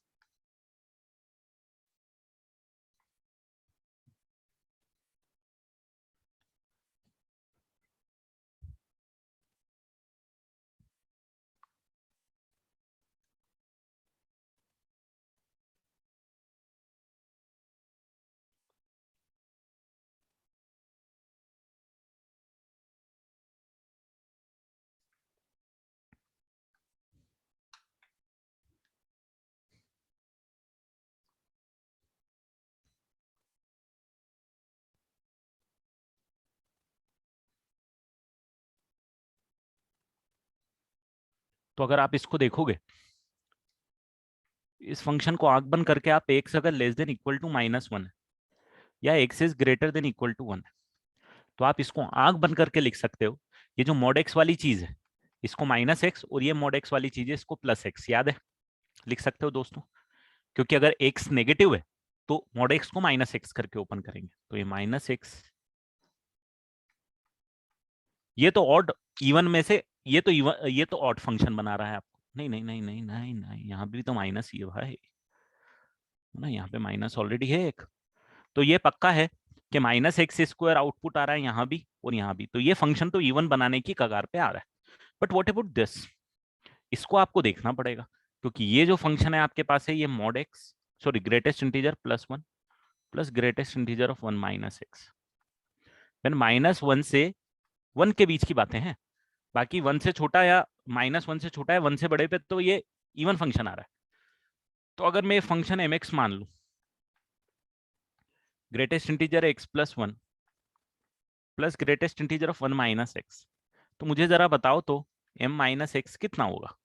तो अगर आप इसको देखोगे, इस फंक्शन को आंख बंद करके आप एक्स अगर लेस देन इक्वल टू -1 है या x is greater than equal to 1 है, तो आप इसको आंख बंद करके लिख सकते हो, ये जो मॉड एक्स वाली चीज है इसको माइनस एक्स और ये मॉड एक्स वाली चीज है इसको प्लस एक्स, याद है, लिख सकते हो दोस्तों, क्योंकि अगर एक्स नेगेटिव है तो मॉड एक्स को माइनस एक्स करके ओपन करेंगे, तो ये माइनस एक्स, ये तो ऑड इवन में से, ये तो इवन, ये तो ऑड फंक्शन बना रहा है आपको। नहीं नहीं नहीं नहीं नहीं नहीं, यहाँ भी तो माइनस ही है भाई ना, यहाँ पे माइनस ऑलरेडी है एक। तो ये पक्का है कि माइनस एक्स स्क्वायर आउटपुट आ रहा है यहाँ भी और यहाँ भी, तो ये फंक्शन तो इवन बनाने की कगार पे आ रहा है। बट व्हाट अबाउट दिस, इसको आपको देखना पड़ेगा, क्योंकि ये जो फंक्शन है आपके पास है, ये mod x, sorry greatest integer plus one plus greatest integer of one minus x, minus one से वन के बीच की बातें हैं, बाकी वन से छोटा या माइनस वन से छोटा है वन से बड़े पे तो ये इवन फंक्शन आ रहा है। तो अगर मैं फंक्शन एम एक्स मान लू, greatest integer x plus one plus greatest integer of one minus x, तो मुझे जरा बताओ तो एम माइनस एक्स कितना होगा?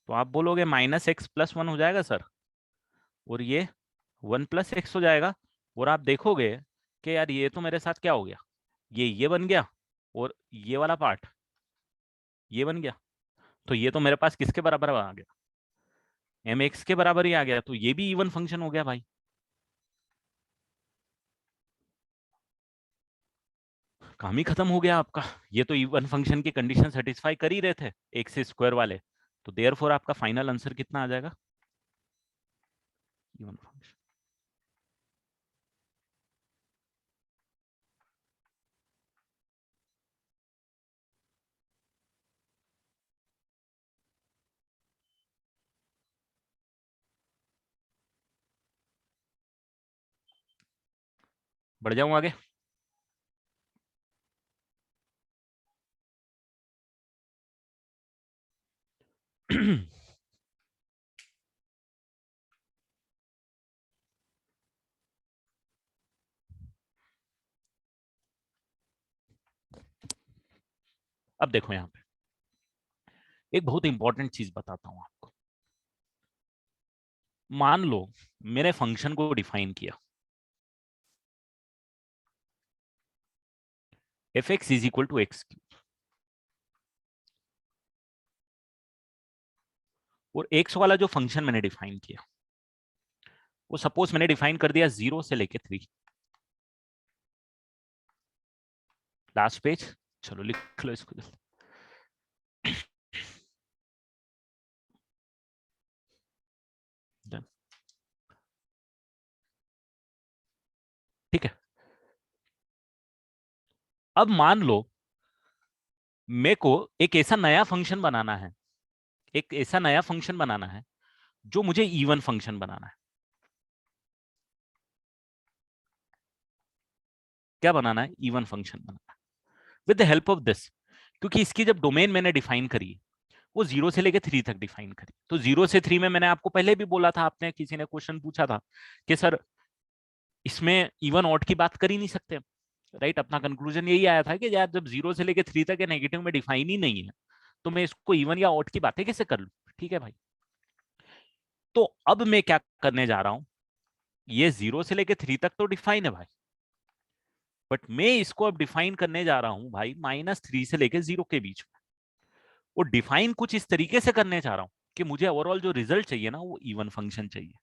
तो आप बोलोगे माइनस एक्स प्लस वन हो जाएगा सर, और ये वन प्लस एक्स हो जाएगा, और आप देखोगे कि यार ये तो मेरे साथ क्या हो गया, ये बन गया, और ये वाला पार्ट ये बन गया, तो ये तो मेरे पास किसके बराबर आ गया, एम एक्स के बराबर ही आ गया, तो ये भी इवन फंक्शन हो गया भाई। काम ही खत्म हो गया आपका, ये तो इवन फंक्शन की कंडीशन सेटिस्फाई कर ही रहे थे एक्स स्क्वायर वाले, तो देयरफॉर आपका फाइनल आंसर कितना आ जाएगा, इवन फंक्शन। बढ़ जाऊं आगे? अब देखो यहाँ पे एक बहुत इंपॉर्टेंट चीज बताता हूं आपको। मान लो मैंने फंक्शन को डिफाइन किया, f x is equal to x cube, और एक्स वाला जो फंक्शन मैंने डिफाइन किया वो सपोज मैंने डिफाइन कर दिया 0 से लेके 3। लास्ट पेज, चलो लिख लो इसको। ठीक है, अब मान लो मेरे को एक ऐसा नया फंक्शन बनाना है, एक ऐसा नया फंक्शन बनाना है जो मुझे इवन फंक्शन बनाना है। क्या बनाना है? इवन फंक्शन बनाना है with the help of this, क्योंकि इसकी जब डोमेन मैंने डिफाइन करी वो 0 से लेके 3 तक डिफाइन करी, तो 0 से 3 में मैंने आपको पहले भी बोला था, आपने किसी ने क्वेश्चन पूछा था कि सर इसमें इवन ऑड की बात कर ही नहीं सकते, राइट? अपना कंक्लूजन यही आया था कि यार जब 0 से लेके 3 तक है नेगेटिव में डिफाइन ही नहीं है, तो मैं इसको इवन या ऑड की बातें कैसे कर लूं? ठीक है भाई, तो अब मैं क्या करने जा रहा हूं, ये 0 से लेके 3 तक तो डिफाइन है भाई, बट मैं इसको अब डिफाइन करने जा रहा हूं भाई -3 से लेके 0 के बीच में, और डिफाइन कुछ इस तरीके से करने जा रहा हूं कि मुझे ओवरऑल जो रिजल्ट चाहिए ना वो इवन फंक्शन चाहिए।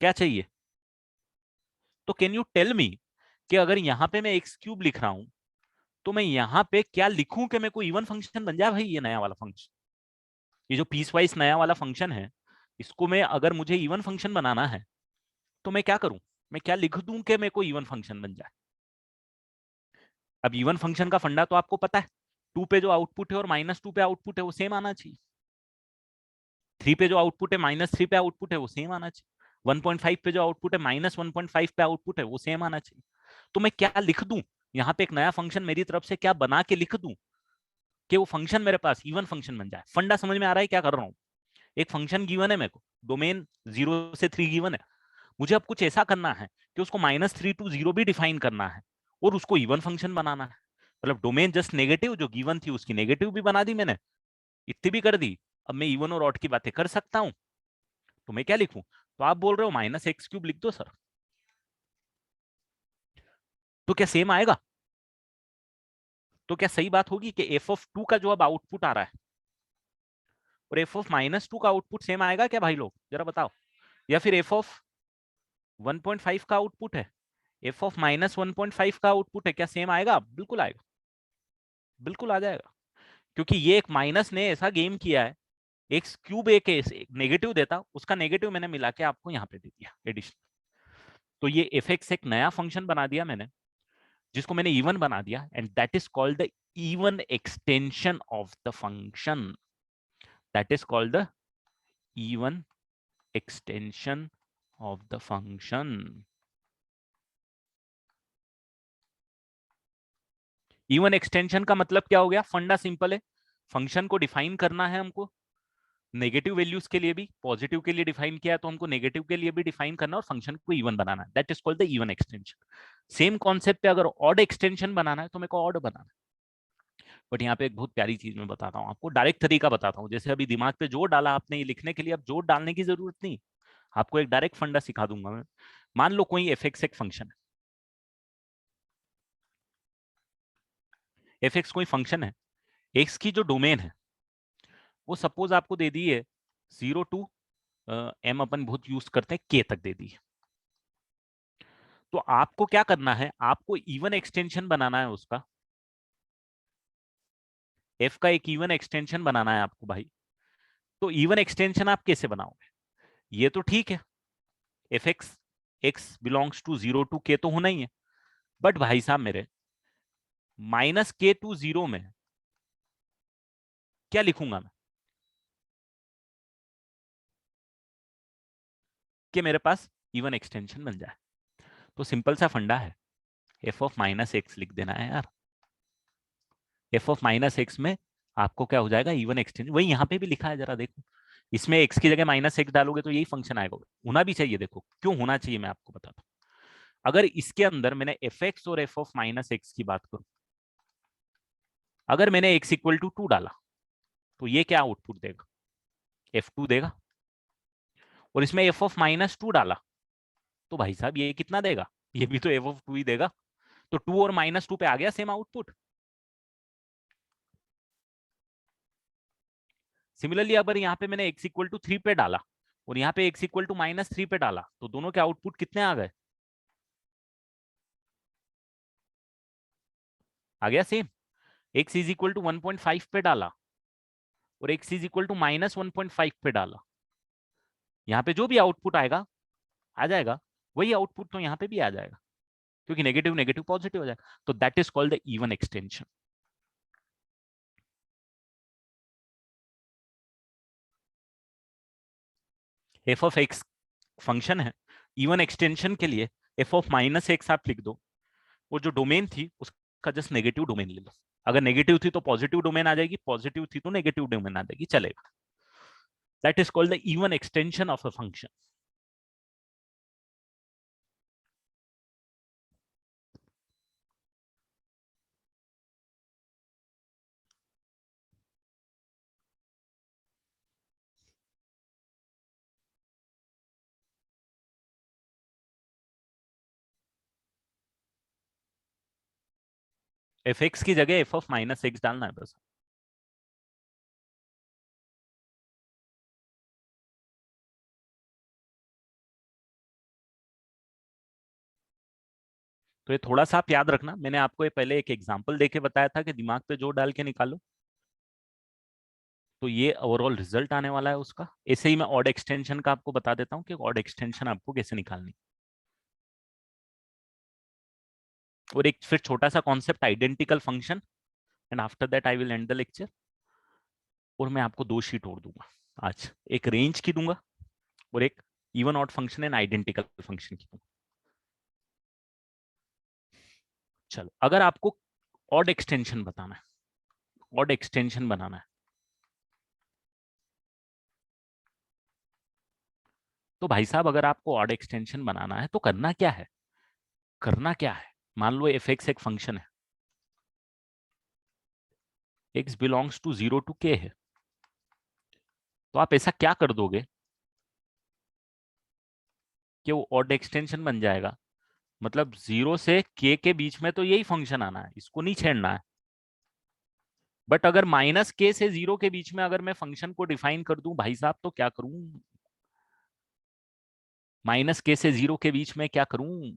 क्या चाहिए? तो कैन यू टेल मी कि अगर यहाँ पे मैं एक्स क्यूब लिख रहा हूं तो मैं यहाँ पे क्या लिखूं कि मेरे को इवन फंक्शन बन जाए भाई? ये नया वाला फंक्शन, ये जो पीस वाइज नया वाला फंक्शन है, इसको मैं अगर मुझे इवन फंक्शन बनाना है तो मैं क्या करूं? मैं क्या लिख दूं कि मेरे को इवन फंक्शन बन जाए? अब इवन फंक्शन का फंडा तो आपको पता है, 2 पे जो आउटपुट है और -2 पे आउटपुट है वो सेम आना चाहिए, 3 पे जो आउटपुट है -3 पे आउटपुट है वो सेम आना चाहिए, 1.5 पे जो आउटपुट है -1.5 पे आउटपुट है वो सेम आना चाहिए। तो मैं क्या लिख दूं यहाँ पे, एक नया फंक्शन मेरी तरफ से क्या बना के लिख दूं कि वो फंक्शन मेरे पास इवन फंक्शन बन जाए? फंडा समझ में आ रहा है क्या कर रहा हूँ? एक फंक्शन गिवन है मेरे को, डोमेन 0 से 3 गिवन है, मुझे अब कुछ ऐसा करना है कि उसको -3 to 0 भी डिफाइन करना है और उसको इवन फंक्शन बनाना है। मतलब डोमेन जस्ट नेगेटिव जो गिवन थी उसकी नेगेटिव भी बना दी मैंने, इतनी भी कर दी, अब मैं इवन और ऑड की बातें कर सकता हूं। तो मैं क्या लिखूं? तो आप बोल रहे हो -x³ लिख दो सर, तो क्या सेम आएगा? तो क्या सही बात होगी कि f(2) का जो अब आउटपुट आ रहा है और f(-2) का आउटपुट सेम आएगा क्या भाई लोग? जरा बताओ। या फिर f(-1) 1.5 का आउटपुट है, f ऑफ माइनस 1.5 का आउटपुट है, क्या सेम आएगा? बिल्कुल आएगा, बिल्कुल आ जाएगा, क्योंकि ये एक माइनस ने ऐसा गेम किया है, एक्स क्यूब एक नेगेटिव देता, उसका नेगेटिव मैंने मिला के आपको यहाँ पे दे दिया एडिशन। तो ये एफ एक्स एक नया फंक्शन बना दिया मैंने, जिसको मैंने इवन बना दिया, and that is called the even extension of the function, that is called the even extension of the function. Even extension का मतलब क्या हो गया? फंडा सिंपल है, फंक्शन को डिफाइन करना है हमको, नेगेटिव वैल्यूज के लिए भी, पॉजिटिव के लिए डिफाइन किया तो हमको नेगेटिव के लिए भी डिफाइन करना और फंक्शन को इवन बनाना है, that is called the even extension. Same concept पे अगर ऑड एक्सटेंशन बनाना है तो मेरे को ऑड बनाना है। बट यहाँ पे एक बहुत प्यारी चीज मैं बताता हूँ आपको, डायरेक्ट तरीका बताता हूँ। जैसे अभी दिमाग पे जोर डाला आपने ये लिखने के लिए, अब जोर डालने की जरूरत नहीं, आपको एक डायरेक्ट फंडा सिखा दूंगा मैं। मान लो कोई एफ एक्स एक फंक्शन है, एफ एक्स कोई फंक्शन है, एक्स की जो डोमेन है वो सपोज आपको दे दी है 0 to m, अपन बहुत यूज करते हैं k तक दे दी है। तो आपको क्या करना है, आपको इवन एक्सटेंशन बनाना है उसका, f का एक इवन एक्सटेंशन बनाना है आपको भाई। तो इवन एक्सटेंशन आप कैसे बनाओगे? ये तो ठीक है, f x x belongs to 0 to k तो होना ही है, बट भाई साहब मेरे -k to 0 में क्या लिखूंगा मैं कि मेरे पास इवन एक्सटेंशन बन जाए? तो सिंपल सा फंडा है, एफ ऑफ माइनस एक्स लिख देना है यार। एफ ऑफ माइनस एक्स में आपको क्या हो जाएगा? Even extension. वही यहाँ पे भी लिखा है, जरा देखो, इसमें एक्स की जगह माइनस एक्स डालोगे तो यही फंक्शन आएगा। होना भी चाहिए, देखो क्यों होना चाहिए मैं आपको बताता हूँ। अगर इसके अंदर मैंने एफ एक्स और एफ ऑफ माइनस एक्स की बात करूं, अगर मैंने एक्स इक्वल टू 2 डाला तो ये क्या आउटपुट देगा? f2 देगा। और इसमें एफ ऑफ -2 डाला तो भाई साहब ये कितना देगा? ये भी तो एफ ऑफ 2 ही देगा। तो 2 और -2 पे आ गया सेम आउटपुट। सिमिलरली अगर यहाँ पे मैंने x इक्वल टू 3 पे डाला और यहाँ पे x इक्वल टू -3 पे डाला तो दोनों के आउटपुट कितने आ गए? आ गया same. x is equal to 1.5 पे डाला और x इज इक्वल टू -1.5 पे डाला, यहाँ पे जो भी आउटपुट आएगा आ जाएगा, वही आउटपुट तो यहाँ पे भी आ जाएगा, क्योंकि नेगेटिव नेगेटिव पॉजिटिव हो जाएगा। तो that is called the even extension. F of x function है, इवन एक्सटेंशन के लिए एफ ऑफ -x आप लिख दो, वो जो डोमेन थी उसका जस्ट नेगेटिव डोमेन ले लो। अगर नेगेटिव थी तो पॉजिटिव डोमेन आ जाएगी, पॉजिटिव थी तो नेगेटिव डोमेन आ जाएगी, चलेगा। That is called the even extension of a function. F x की जगह एफ ऑफ -x डालना है बस। तो ये थोड़ा सा आप याद रखना, मैंने आपको ये पहले एक एग्जांपल देके बताया था कि दिमाग पे जोर डाल के निकालो, तो ये ओवरऑल रिजल्ट आने वाला है उसका। ऐसे ही मैं ऑड एक्सटेंशन का आपको बता देता हूँ कि ऑड एक्सटेंशन आपको कैसे निकालनी। और एक फिर छोटा सा concept, identical function, and after that I will and the lecture. और मैं आपको 2 शीट और दूंगा आज, एक रेंज की दूंगा और एक even odd function and identical function की दूंगा। चलो, अगर आपको ऑड एक्सटेंशन बताना है, ऑड एक्सटेंशन बनाना है, तो भाई साहब अगर आपको ऑड एक्सटेंशन बनाना है तो करना क्या है? करना क्या है, मान लो एफ एक्स एक फंक्शन है, x belongs to 0 to k है, तो आप ऐसा क्या कर दोगे कि वो ऑड एक्सटेंशन बन जाएगा? मतलब 0 से k के बीच में तो यही फंक्शन आना है, इसको नहीं छेड़ना है। बट अगर -k से 0 के बीच में अगर मैं फंक्शन को डिफाइन कर दूं भाई साहब, तो क्या करूं? माइनस के से जीरो के बीच में क्या करूं,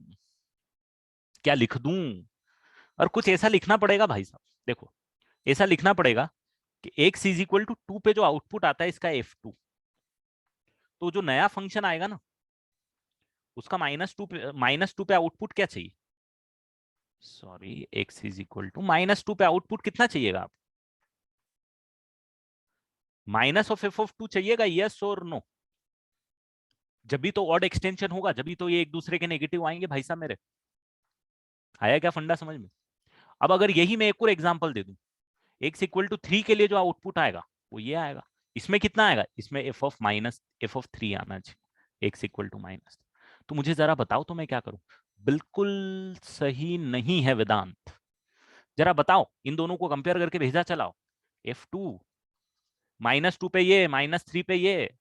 क्या लिख दूं? और कुछ ऐसा लिखना पड़ेगा भाई साहब, देखो ऐसा लिखना पड़ेगा कि x is equal to two पे जो आउटपुट आता है इसका F2, तो जो नया फंक्शन आएगा ना उसका माइनस टू पे आउटपुट क्या चाहिए, sorry x is equal to minus two पे आउटपुट कितना चाहिएगा आप, माइनस ऑफ F(2) चाहिएगा, यस और नो? जब भी तो ऑड एक्सटेंशन होगा, जब भी तो ये एक दूसरे के नेगेटिव आएंगे भाई साहब मेरे। आया क्या फंडा समझ में? अब अगर यही मैं एक और एग्जांपल दे दूं, एक्स इक्वल टू 3 के लिए जो आउटपुट आएगा वो ये आएगा, इसमें कितना आएगा, इसमें F(3) आना चाहिए, एक्स इक्वल टू माइनस। तो मुझे जरा बताओ तो मैं क्या करूं? बिल्कुल सही नहीं है वेदांत, जरा बताओ, इन दोनों को कंपेयर करके भेजा चलाओ, F2 -2 पे ये, -3 पे ये,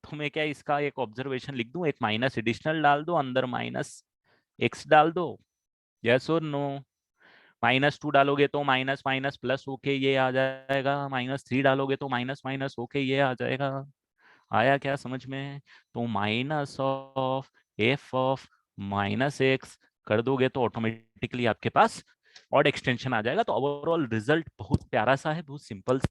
तो मैं क्या इसका एक ऑब्जर्वेशन लिख दूं, एक माइनस एडिशनल डाल दो, अंदर माइनस एक्स डाल दो, यस और नो? -2 डालोगे तो माइनस माइनस प्लस होके ये आ जाएगा, -3 डालोगे तो माइनस माइनस होके ये आ जाएगा। आया क्या समझ में? तो माइनस ऑफ f(-x) कर दोगे तो ऑटोमेटिकली आपके पास ऑड एक्सटेंशन आ जाएगा। तो ओवरऑल रिजल्ट बहुत प्यारा सा है, बहुत सिंपल।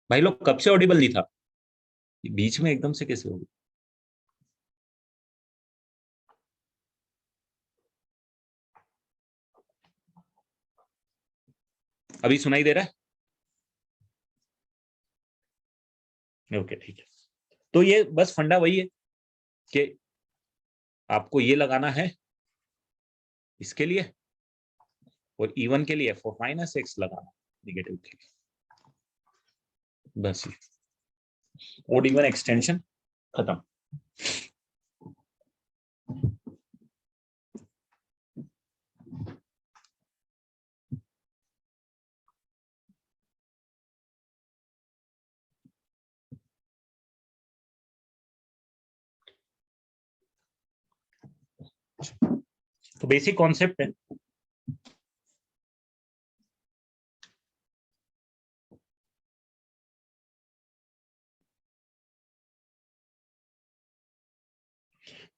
भाई लोग कब से ऑडिबल नहीं था, बीच में एकदम से कैसे हो गया? अभी सुनाई दे रहा है? ओके ठीक है। तो ये बस फंडा वही है कि आपको ये लगाना है इसके लिए, और इवन के लिए f माइनस एक्स लगाना निगेटिव के लिए, बस ये ओड इवन एक्सटेंशन खत्म। तो बेसिक कॉन्सेप्ट है।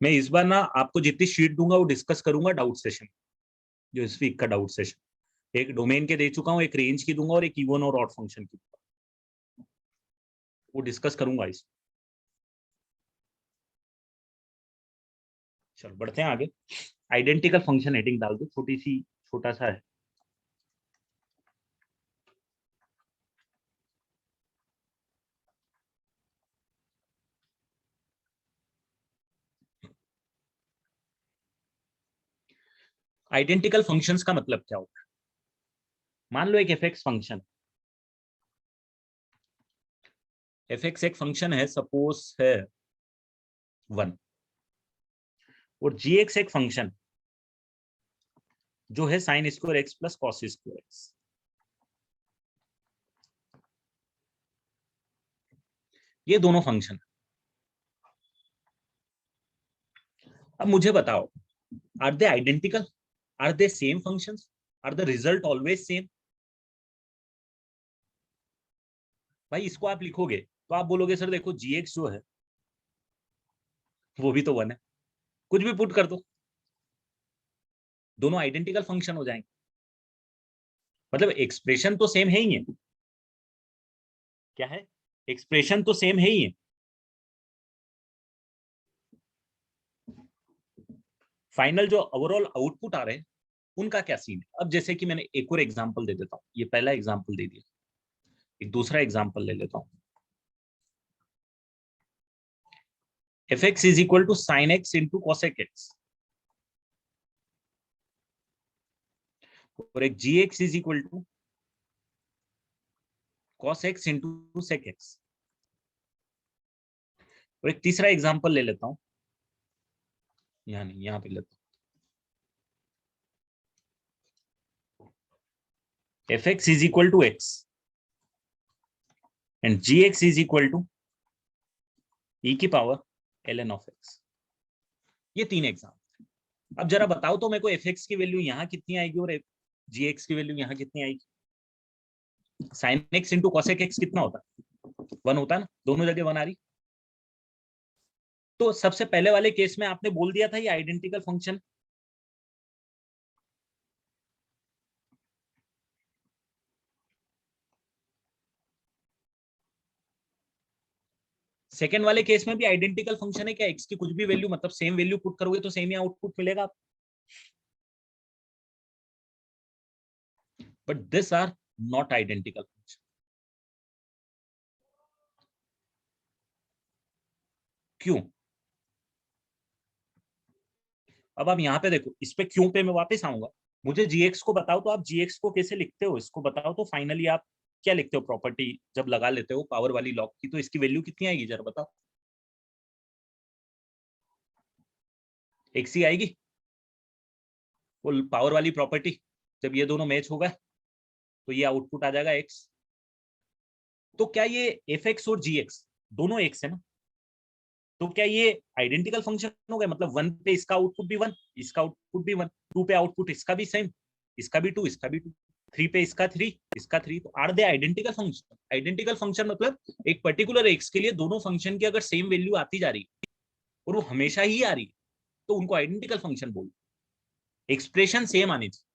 मैं इस बार ना आपको जितनी शीट दूंगा वो डिस्कस करूंगा डाउट सेशन, जो इस वीक का डाउट सेशन, एक डोमेन के दे चुका हूँ, एक रेंज की दूंगा और एक इवन और ऑड फंक्शन की, वो डिस्कस करूंगा इस। चलो बढ़ते हैं आगे। आइडेंटिकल फंक्शन हेडिंग डाल दो, छोटी सी, छोटा सा है। आइडेंटिकल फंक्शंस का मतलब क्या होता है? मान लो एक एफ फंक्शन, एफ एक फंक्शन है, सपोज है 1, और जी एक फंक्शन जो है sine square x plus cos square x. ये दोनों फंक्शन। अब मुझे बताओ, are they identical, are they same functions, are the result always same? भाई इसको आप लिखोगे तो आप बोलोगे सर देखो जी एक्स जो है वो भी तो 1 है, कुछ भी पुट कर दो, दोनों आइडेंटिकल फंक्शन हो जाएंगे। मतलब एक्सप्रेशन तो सेम है ही है। क्या है? एक्सप्रेशन तो सेम है ही है। फाइनल जो ओवरऑल आउटपुट आ रहे हैं उनका क्या सीन है? अब जैसे कि मैंने एक और एग्जांपल दे देता हूं, ये पहला एग्जांपल दे दिया, एक दूसरा एग्जांपल ले लेता हूं। F x is equal to sine x into cosec x, और एक g x is equal to cos x into sec x. और एक तीसरा एग्जांपल ले लेता हूं, यहाँ नहीं, यहाँ पे लेता हूं। F x is equal to x and g x is equal to e की power l n of x. ये तीन एग्जाम्पल। अब जरा बताओ तो मेरे को एफ एक्स की वैल्यू यहाँ कितनी आएगी और जी एक्स की वैल्यू यहाँ कितनी आएगी? Sign x into cosec x कितना होता है? 1 होता है ना, दोनों जगह 1 आ रही। तो सबसे पहले वाले केस में आपने बोल दिया था ये आइडेंटिकल फंक्शन। सेकंड वाले केस में भी आइडेंटिकल फंक्शन है क्या? एक्स की कुछ भी वैल्यू, मतलब सेम वैल्यू पुट करोगे तो सेम ही आउटपुट मिलेगा। But this are not identical function. क्यों? अब आप यहाँ पे देखो, इस पे क्यों पे मैं वापस आऊंगा। मुझे जीएक्स को बताओ, तो आप जीएक्स को कैसे लिखते हो इसको बताओ तो फाइनली आप क्या लिखते हो? प्रॉपर्टी जब लगा लेते हो पावर वाली लॉग की, तो इसकी वैल्यू कितनी आएगी जरा बताओ? एक्स ही आएगी। वो पावर वाली प्रॉपर्टी, जब ये दोनों मैच होगा तो ये आउटपुट आ जाएगा एक्स। तो क्या ये एफ एक्स और जी एक्स दोनों एक्स है ना? तो क्या ये आइडेंटिकल फंक्शन हो गया? मतलब 1 पे इसका आउटपुट भी 1, इसका आउटपुट भी 1, 2 पे आउटपुट इसका भी सेम, इसका भी 2, इसका भी 2, 3 पे इसका 3, इसका 3। तो are they identical function? Identical function मतलब एक पर्टिकुलर एक्स के लिए दोनों फंक्शन की अगर सेम वैल्यू आती जा रही है और वो हमेशा ही आ रही है तो उनको आइडेंटिकल फंक्शन बोलते। एक्सप्रेशन सेम आनी चाहिए।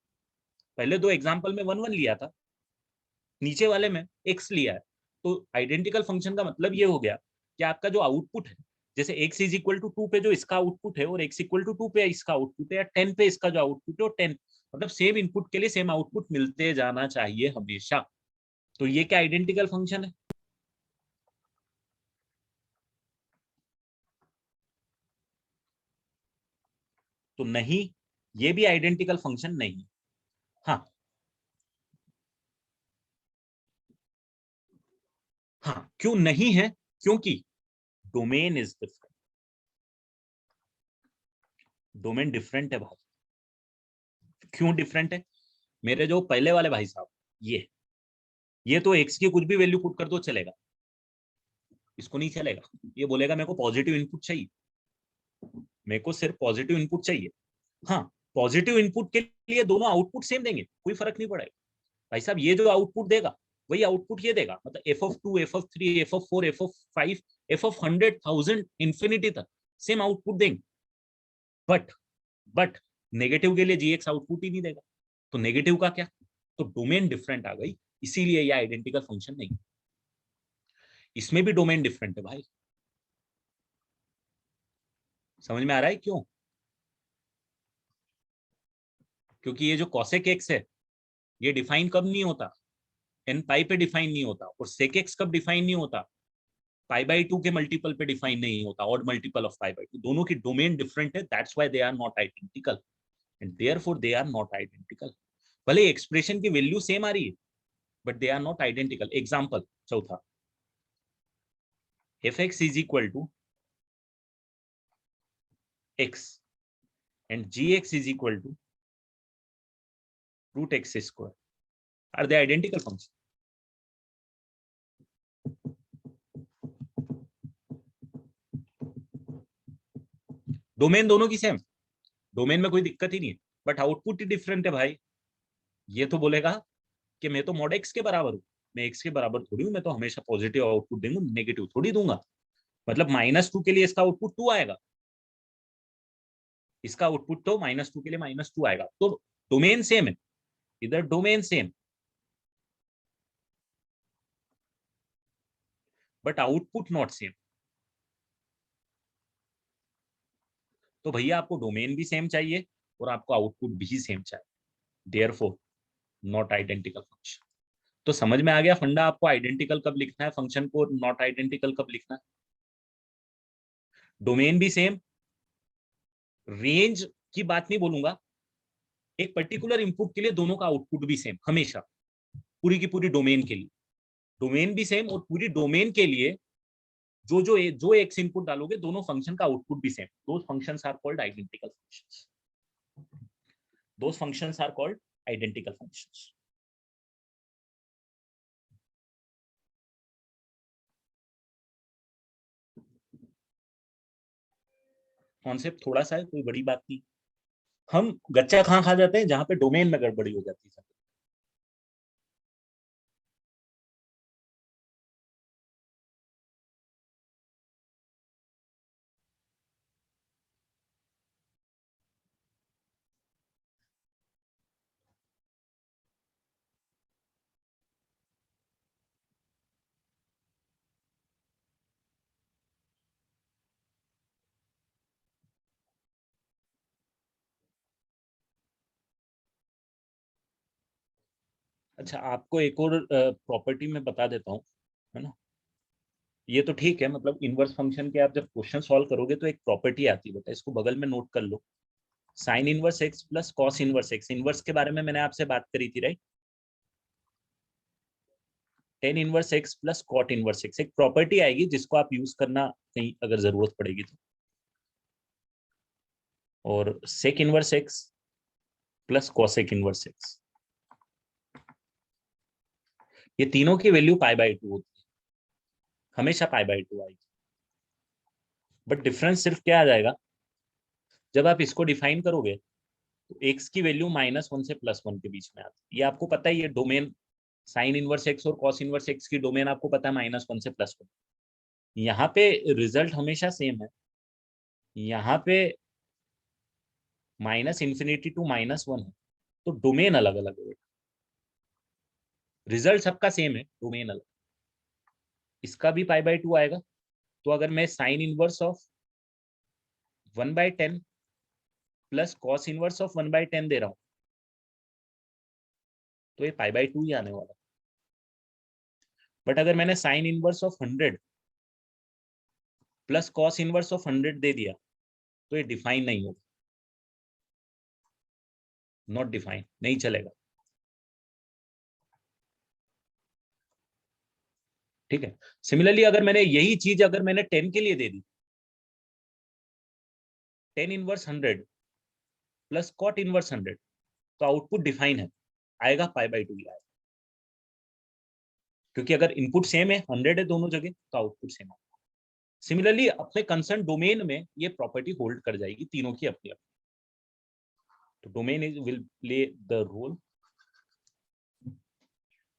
पहले दो एग्जाम्पल में 1 1 लिया था, नीचे वाले में एक्स लिया है, तो आइडेंटिकल फंक्शन का मतलब ये हो गया कि आपका जो आउटपुट है, जैसे x इज इक्वल टू 2 पे जो इसका आउटपुट है और x इक्वल टू 2 पे इसका आउटपुट है, या 10 पे इसका जो आउटपुट है और 10, मतलब सेम इनपुट के लिए सेम आउटपुट मिलते जाना चाहिए हमेशा। तो ये क्या आइडेंटिकल फंक्शन है? तो नहीं, ये भी आइडेंटिकल फंक्शन नहीं। हाँ हाँ, क्यों नहीं है? क्योंकि domain is different, domain different है भाई। क्यों डिफरेंट है? मेरे जो पहले वाले भाई साहब, ये तो एक्स की कुछ भी वैल्यू पुट कर दो चलेगा, इसको नहीं चलेगा। ये बोलेगा मेरे को पॉजिटिव इनपुट चाहिए, मेरे को सिर्फ पॉजिटिव इनपुट चाहिए। हाँ, पॉजिटिव इनपुट के लिए दोनों आउटपुट सेम देंगे, कोई फर्क नहीं पड़ेगा भाई साहब। ये जो आउटपुट देगा वही आउटपुट ये देगा, मतलब f(2), f(3), f(4), f(5), f(100,000) infinity तक सेम आउटपुट देंगे। बट नेगेटिव के लिए gx आउटपुट ही नहीं देगा। तो नेगेटिव का क्या? तो डोमेन डिफरेंट आ गई, इसीलिए ये आइडेंटिकल फंक्शन नहीं। इसमें भी डोमेन डिफरेंट है भाई। समझ में आ रहा है क्यों? क्योंकि ये जो cosec x है, ये डिफाइन कब नहीं होता? एन पाई पे डिफाइन नहीं होता। और sec x कब डिफाइन नहीं होता? π/2 के मल्टीपल पे डिफाइन नहीं होता, ऑड मल्टीपल ऑफ π/2। दोनों की डोमेन डिफरेंट है, that's why they are not identical, and therefore they are not identical. भले एक्सप्रेशन की वैल्यू सेम आ रही है, but they are not identical. Example चौथा, f(x) is equal to x and gx is equal to root x square. Are they identical function? Domain दोनों की same, domain में कोई दिक्कत ही नहीं है, बट आउटपुट ही डिफरेंट है भाई। ये तो बोलेगा कि मैं तो मॉड एक्स के बराबर हूँ, मैं एक्स के बराबर थोड़ी हूँ, मैं तो हमेशा पॉजिटिव आउटपुट दूंगा, नेगेटिव थोड़ी दूंगा। मतलब -2 के लिए इसका आउटपुट 2 आएगा, इसका आउटपुट तो -2 के लिए -2 आएगा। तो डोमेन सेम है, इधर domain same, but output not same. तो भैया आपको डोमेन भी सेम चाहिए और आपको आउटपुट भी सेम चाहिए, देयरफॉर नॉट आइडेंटिकल फंक्शन। तो समझ में आ गया फंडा, आपको आइडेंटिकल कब लिखना है फंक्शन को, नॉट आइडेंटिकल कब लिखना है। डोमेन भी सेम, रेंज की बात नहीं बोलूंगा, एक पर्टिकुलर इनपुट के लिए दोनों का आउटपुट भी सेम हमेशा, पूरी की पूरी डोमेन के लिए डोमेन भी सेम, और पूरी डोमेन के लिए जो एक्स इनपुट डालोगे दोनों फंक्शन का आउटपुट भी same. Those functions are called identical functions, those functions are called identical functions. Concept थोड़ा सा है, कोई बड़ी बात नहीं। हम गच्चा कहाँ खा जाते हैं? जहां पे डोमेन में गड़बड़ी हो जाती है। अच्छा, आपको एक और प्रॉपर्टी में बता देता हूँ, है ना। ये तो ठीक है, मतलब इनवर्स फंक्शन के आप जब क्वेश्चन सॉल्व करोगे तो एक प्रॉपर्टी आती है, बेटा इसको बगल में नोट कर लो। Sine inverse x plus cos inverse x, inverse के बारे में मैंने आपसे बात करी थी right. Tan inverse x plus cot inverse x, एक प्रॉपर्टी आएगी जिसको आप यूज करना कहीं अगर जरूरत पड़ेगी तो। और sec inverse x plus cosec inverse x, ये तीनों की वैल्यू π/2 होती है, हमेशा π/2 आएगी। बट डिफरेंस सिर्फ क्या आ जाएगा, जब आप इसको डिफाइन करोगे तो एक्स की वैल्यू -1 से +1 के बीच में आती है। ये आपको पता है, ये डोमेन साइन इनवर्स एक्स और कॉस इनवर्स एक्स की डोमेन आपको पता है -1 से +1। यहाँ पे रिजल्ट हमेशा सेम है, यहाँ पे -∞ to -1 है, तो डोमेन अलग अलग है। रिजल्ट सबका सेम है, डोमेन अलग। इसका भी π/2 आएगा। तो अगर मैं sine inverse of 1/10 plus cos inverse of 1/10 दे रहा हूं तो ये π/2 ही आने वाला। बट अगर मैंने sine inverse of 100 plus cos inverse of 100 दे दिया तो ये डिफाइन नहीं होगा, नॉट डिफाइन, नहीं चलेगा। ठीक है। सिमिलरली अगर मैंने यही चीज अगर मैंने 10 के लिए दे दी, 10 इनवर्स 100 प्लस कॉट इनवर्स 100, तो आउटपुट डिफाइन है, आएगा π/2 आएगा। क्योंकि अगर इनपुट सेम है, 100 है दोनों जगह, तो आउटपुट सेम आएगा। सिमिलरली अपने कंसर्न डोमेन में ये प्रॉपर्टी होल्ड कर जाएगी, तीनों की अपनी अपनी। तो domain is will play the role.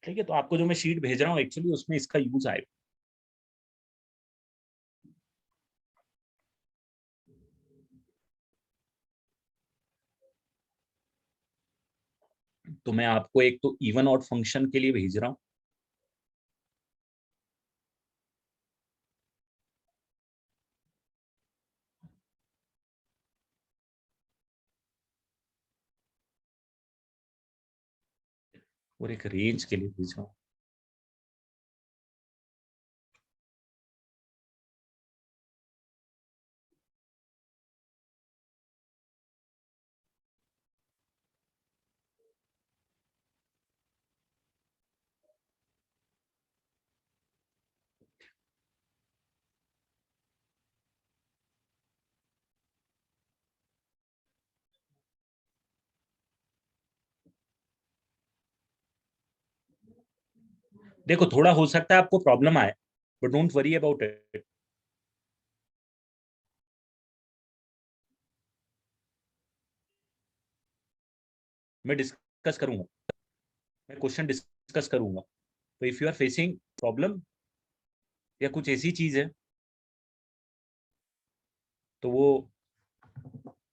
ठीक है। तो आपको जो मैं शीट भेज रहा हूँ एक्चुअली उसमें इसका यूज आएगा। तो मैं आपको एक तो इवन ऑड फंक्शन के लिए भेज रहा हूँ। और एक रेंज के लिए भेज रहा हूँ। देखो थोड़ा हो सकता है आपको प्रॉब्लम आए, but don't worry about it. मैं डिस्कस करूंगा, मैं क्वेश्चन डिस्कस करूंगा। तो if you are facing problem या कुछ ऐसी चीज है तो वो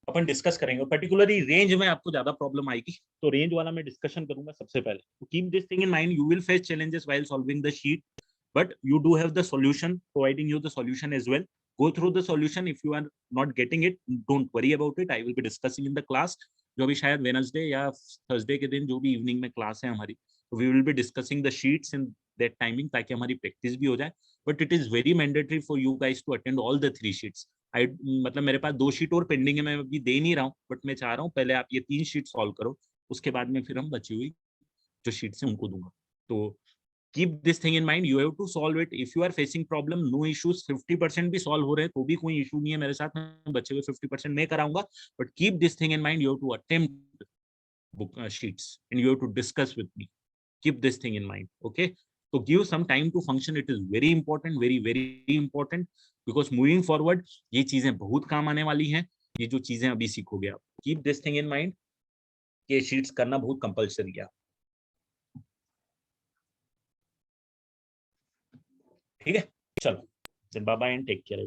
अपन डिस्कस करेंगे। पर्टिकुलरली रेंज में आपको ज्यादा प्रॉब्लम आएगी, तो रेंज वाला मैं डिस्कशन करूंगा सबसे पहले। तो keep this thing in mind, you will face challenges while solving the sheet, but you do have the solution, providing you the solution as well. Go through the solution. If you are not getting it, don't worry about it. I will be discussing in the class. जो भी शायद Wednesday या Thursday के दिन जो भी evening में class है हमारी, तो we will be discussing the sheets in that timing, ताकि हमारी प्रैक्टिस भी हो जाए। But it is very mandatory for you guys to attend all the 3 sheets. I मतलब मेरे पास 2 शीट और पेंडिंग है, मैं अभी दे नहीं रहा हूँ, बट मैं चाह रहा हूँ पहले आप ये 3 शीट सॉल्व करो, उसके बाद में फिर हम बची हुई जो शीट्स है उनको दूंगा। तो keep this thing in mind, you have to solve it. If you are facing problem, no issues, 50% भी solve हो रहे हैं तो भी कोई issue नहीं है मेरे साथ, मैं बचे हुए 50% मैं कराऊंगा। but keep this thing in mind, you have to attempt book sheets and you have to discuss with me. Keep this thing in mind, okay? So give some time to function, it is very important, very very important, because moving forward ये चीजें बहुत काम आने वाली हैं, ये जो चीजें अभी सीखोगे आप। keep this thing in mind कि sheets करना बहुत compulsory है। ठीक है, चलो, bye bye and take care.